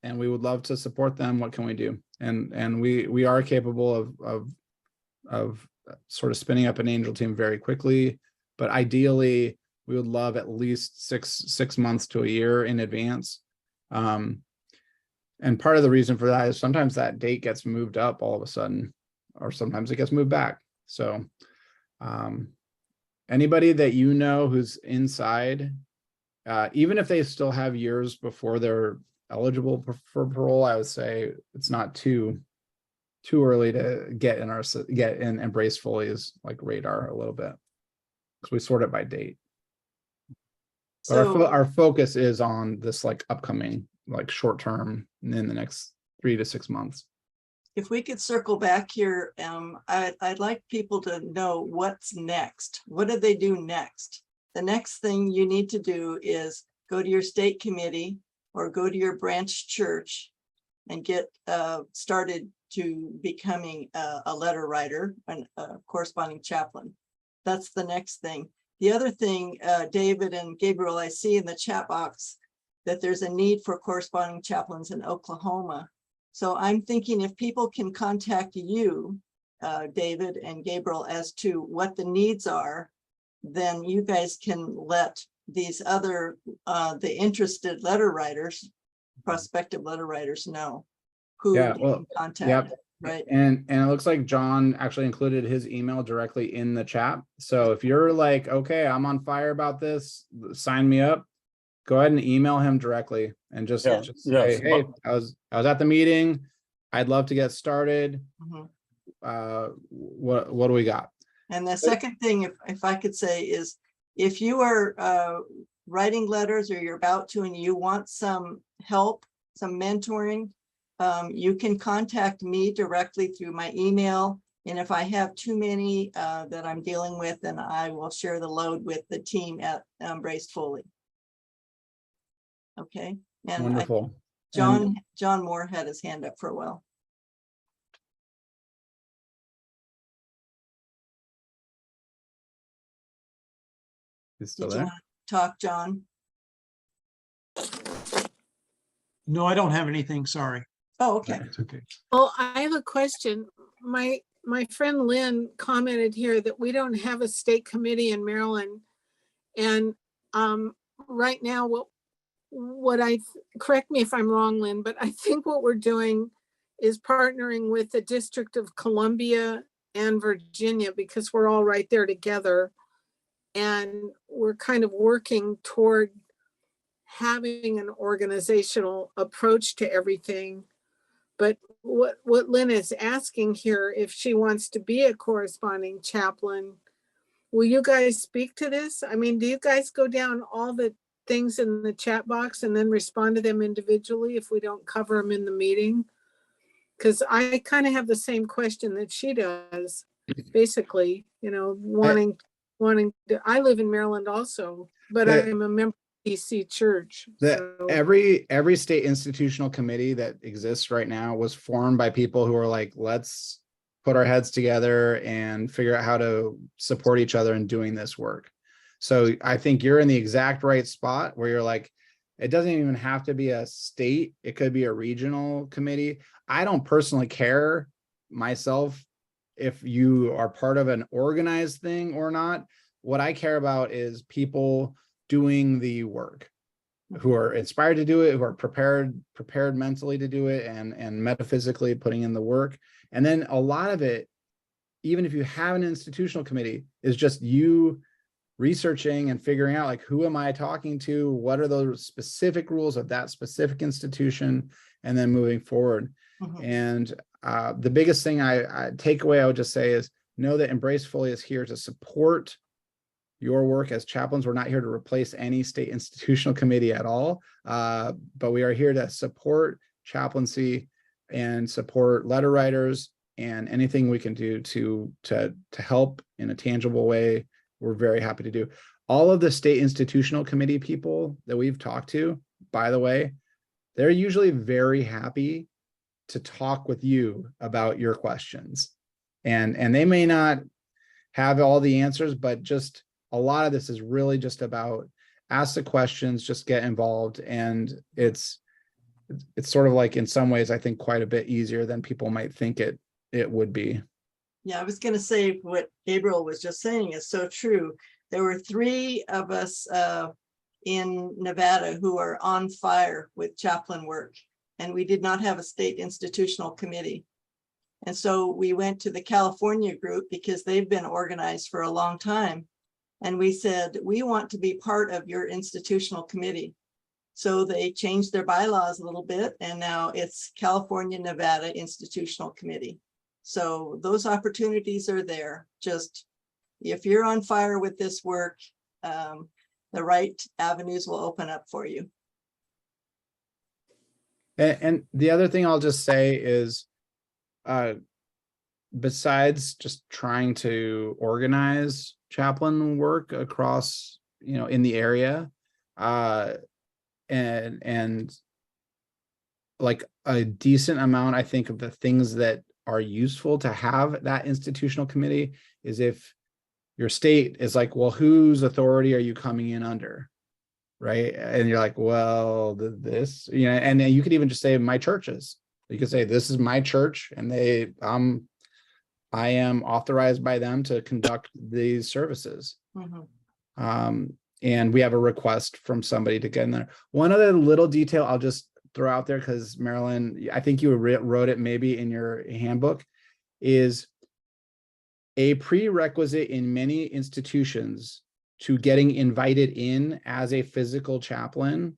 and we would love to support them. What can we do? And we are capable of sort of spinning up an angel team very quickly, but ideally we would love at least six months to a year in advance. And part of the reason for that is sometimes that date gets moved up all of a sudden, or sometimes it gets moved back. So anybody that you know who's inside, even if they still have years before they're eligible for parole, I would say it's not too early to get in Embrace Fully's like radar a little bit, because we sort it by date. But So our focus is on this like upcoming, like short term in the next 3 to 6 months. if we could circle back here, I'd like people to know what's next. What do they do next? The next thing you need to do is go to your state committee or go to your branch church and get started to becoming a letter writer and a corresponding chaplain. That's the next thing. The other thing, David and Gabriel, I see in the chat box that there's a need for corresponding chaplains in Oklahoma. So I'm thinking if people can contact you, David and Gabriel, as to what the needs are, then you guys can let these other, the interested letter writers, prospective letter writers know who Yeah, they well, can contact, yep. right? And it looks like John actually included his email directly in the chat. So if you're like, okay, I'm on fire about this, sign me up, go ahead and email him directly and just Yeah, say, yes. hey, I was at the meeting. I'd love to get started. Mhm. What do we got? And the second thing, if I could say, is if you are writing letters or you're about to and you want some help, some mentoring, you can contact me directly through my email. And if I have too many that I'm dealing with, then I will share the load with the team at Embrace Foley. Okay. And Wonderful. John Moore had his hand up for a while. He's still Did you there? want to talk, John? No, I don't have anything, sorry. Oh, okay. It's okay. Well, I have a question. My friend Lynn commented here that we don't have a state committee in Maryland. And right now, correct me if I'm wrong, Lynn, but I think what we're doing is partnering with the District of Columbia and Virginia, because we're all right there together. And we're kind of working toward having an organizational approach to everything. But what Lynn is asking here, if she wants to be a corresponding chaplain, will you guys speak to this? I mean, do you guys go down all the things in the chat box and then respond to them individually if we don't cover them in the meeting? Because I kind of have the same question that she does, basically, wanting to, I live in Maryland also, but I'm a member of DC Church. So. Every state institutional committee that exists right now was formed by people who are like, let's put our heads together and figure out how to support each other in doing this work. So I think you're in the exact right spot where you're like, it doesn't even have to be a state. It could be a regional committee. I don't personally care myself if you are part of an organized thing or not. What I care about is people doing the work, who are inspired to do it, who are prepared mentally to do it, and metaphysically putting in the work. And then a lot of it, even if you have an institutional committee, is just you researching and figuring out, like, who am I talking to? What are those specific rules of that specific institution? And then moving forward. Mhm. And the biggest thing I takeaway I would just say is know that Embrace Foley is here to support your work as chaplains. We're not here to replace any state institutional committee at all, but we are here to support chaplaincy and support letter writers, and anything we can do to help in a tangible way, we're very happy to do. All of the state institutional committee people that we've talked to, by the way, they're usually very happy to talk with you about your questions. And they may not have all the answers, but just a lot of this is really just about ask the questions, just get involved. And it's sort of like, in some ways, I think quite a bit easier than people might think it would be. Yeah, I was going to say what Gabriel was just saying is so true. There were 3 of us in Nevada who are on fire with chaplain work, and we did not have a state institutional committee. And so we went to the California group because they've been organized for a long time. And we said, we want to be part of your institutional committee. So they changed their bylaws a little bit, and now it's California, Nevada Institutional Committee. So those opportunities are there. Just if you're on fire with this work, the right avenues will open up for you. And the other thing I'll just say is, besides just trying to organize chaplain work across, in the area, and like a decent amount, I think, of the things that are useful to have that institutional committee is if your state is like, well, whose authority are you coming in under? Right. And you're like, well, this, and you could even just say my churches. You could say, this is my church, and I am authorized by them to conduct these services. Mm-hmm. And we have a request from somebody to get in there. One other little detail I'll just throw out there, because Marilyn, I think you wrote it maybe in your handbook, is a prerequisite in many institutions to getting invited in as a physical chaplain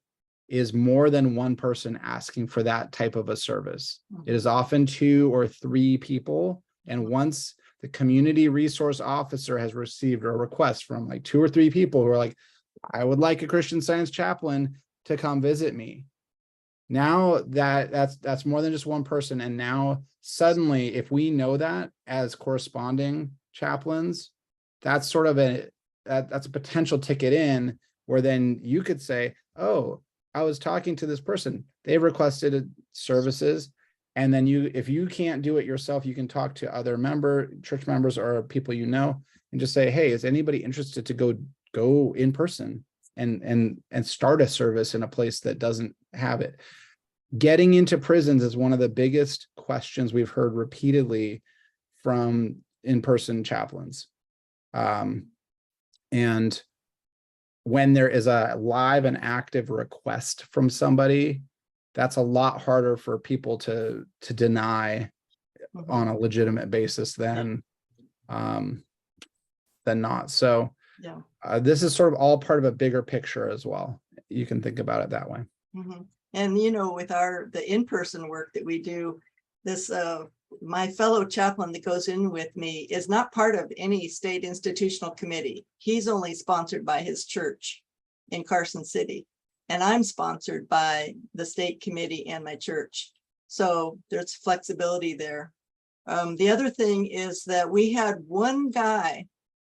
is more than one person asking for that type of a service. It is often 2 or 3 people. And once the community resource officer has received a request from like 2 or 3 people who are like, I would like a Christian Science chaplain to come visit me. Now that's more than just one person. And now suddenly, if we know that as corresponding chaplains, that's sort of that's a potential ticket in, where then you could say, oh, I was talking to this person, they requested services. And then if you can't do it yourself, you can talk to other church members or people you know, and just say, hey, is anybody interested to go in person and start a service in a place that doesn't have it? Getting into prisons is one of the biggest questions we've heard repeatedly from in-person chaplains. And when there is a live and active request from somebody, that's a lot harder for people to deny on a legitimate basis than not. So Yeah. This is sort of all part of a bigger picture as well. You can think about it that way. And with the in-person work that we do, this my fellow chaplain that goes in with me is not part of any state institutional committee. He's only sponsored by his church in Carson City, and I'm sponsored by the state committee and my church. So there's flexibility there. The other thing is that we had one guy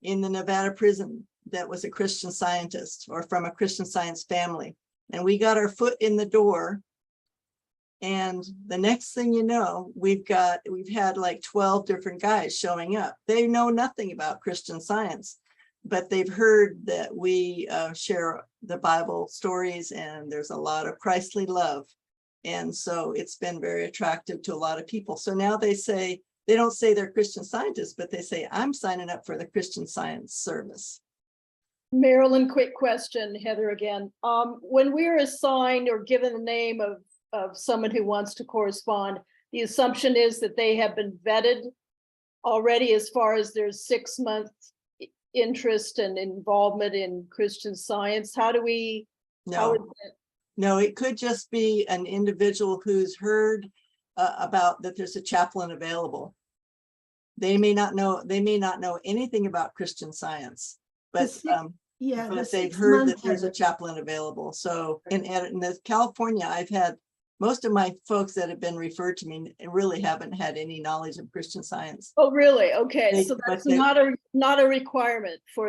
in the Nevada prison that was a Christian Scientist or from a Christian Science family. And we got our foot in the door. And the next thing you know, we've had like 12 different guys showing up. They know nothing about Christian Science, but they've heard that we share the Bible stories, and there's a lot of Christly love. And so it's been very attractive to a lot of people. So now they don't say they're Christian Scientists, but they say, I'm signing up for the Christian Science service. Marilyn, quick question, Heather again. When we're assigned or given the name of someone who wants to correspond, the assumption is that they have been vetted already as far as their 6-month interest and involvement in Christian Science. How do we? No, it could just be an individual who's heard about that there's a chaplain available. They may not know anything about Christian Science, but they've heard that there's a chaplain available. So in California, I've had most of my folks that have been referred to me really haven't had any knowledge of Christian Science. Oh, really? Okay, so that's not a requirement for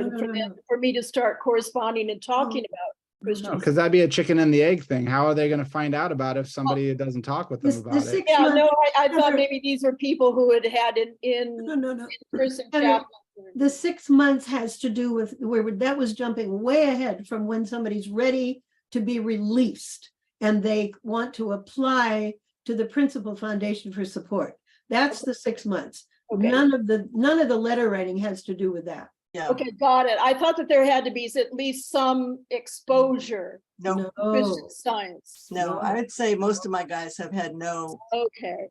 me to start corresponding and talking about Christian. Because that'd be a chicken and the egg thing. How are they going to find out about it if somebody doesn't talk with them about it? Yeah, no, I thought maybe these were people who had in-person chaplains. The 6 months has to do with where that was jumping way ahead from when somebody's ready to be released and they want to apply to the Principal Foundation for support. That's the 6 months. Okay. None of the letter writing has to do with that. Yeah. Okay, got it. I thought that there had to be at least some exposure. No. Christian Science. No, I would say most of my guys have had no. Okay.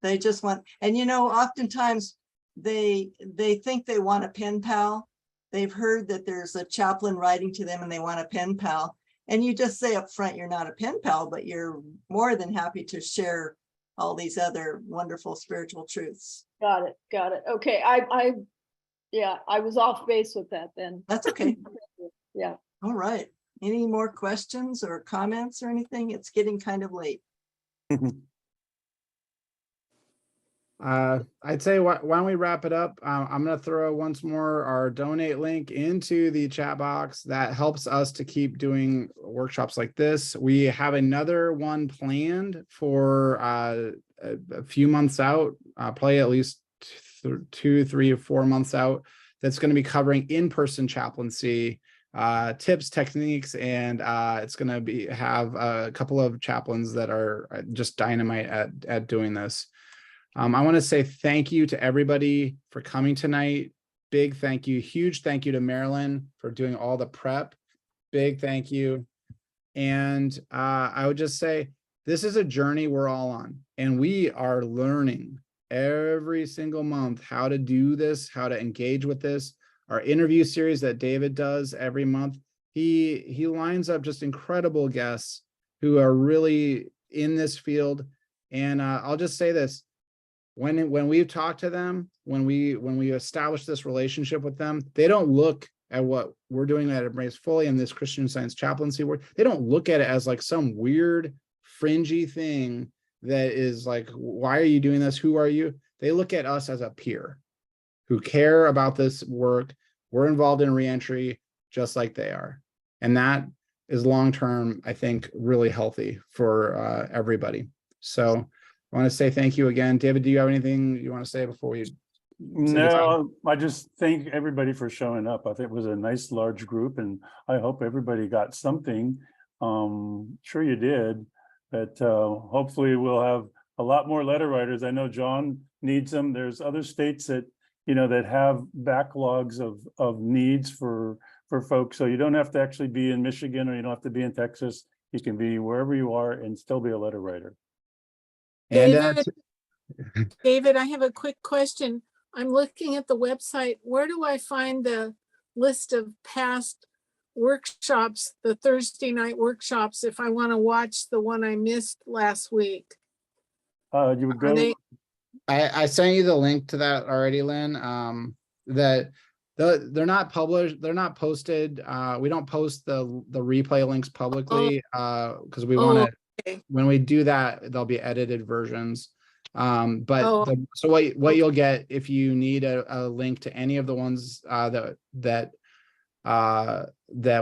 They just want, and oftentimes they think they want a pen pal. They've heard that there's a chaplain writing to them and they want a pen pal. And you just say up front, you're not a pen pal, but you're more than happy to share all these other wonderful spiritual truths. Got it. Okay. I was off base with that then. That's okay. Yeah. All right. Any more questions or comments or anything? It's getting kind of late. I'd say why don't we wrap it up? I'm going to throw once more our donate link into the chat box. That helps us to keep doing workshops like this. We have another one planned for a few months out, probably at least 2, 3, or 4 months out. That's going to be covering in-person chaplaincy tips, techniques, and it's going to have a couple of chaplains that are just dynamite at doing this. I want to say thank you to everybody for coming tonight. big thank you, huge thank you to Marilyn for doing all the prep. Big thank you. And I would just say, this is a journey we're all on, and we are learning every single month how to do this, how to engage with this. Our interview series that David does every month, he lines up just incredible guests who are really in this field. And I'll just say this, when we've talked to them, when we establish this relationship with them, they don't look at what we're doing at Embrace Fully in this Christian Science chaplaincy work. They don't look at it as like some weird fringy thing that is like, why are you doing this? Who are you? They look at us as a peer who care about this work. We're involved in reentry just like they are. And that is long-term, I think, really healthy for everybody. So I want to say thank you again. David, do you have anything you want to say before we? No, I just thank everybody for showing up. I think it was a nice large group, and I hope everybody got something. Sure you did, but hopefully we'll have a lot more letter writers. I know John needs them. There's other states that, you know, that have backlogs of needs for folks. So you don't have to actually be in Michigan, or you don't have to be in Texas. You can be wherever you are and still be a letter writer. And David, I have a quick question. I'm looking at the website. Where do I find the list of past workshops, the Thursday night workshops, if I want to watch the one I missed last week? You would go. I sent you the link to that already, Lynn. That they're not published, they're not posted. We don't post the replay links publicly because we want to, when we do that, there'll be edited versions. So what you'll get if you need a link to any of the ones that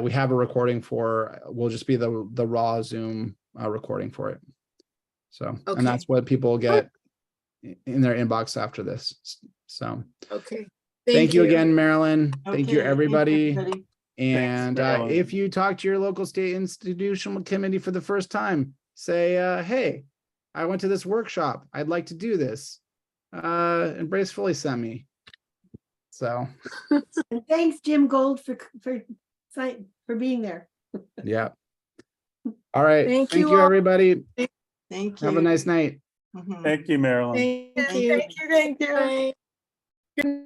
we have a recording for, will just be the raw Zoom recording for it. So, and that's what people get in their inbox after this. So, okay. Thank you again, Marilyn. Thank you, Okay, everybody. everybody. And if you talk to your local state institutional committee for the first time, say, hey, I went to this workshop. I'd like to do this. Embrace Fully sent me. So And thanks, Jim Gold, for being there. yeah. All right. Thank Thank you you, all. everybody. Thank you. Have a nice night. Mhm. Thank you, Marilyn. Thank you. Thank you. Bye.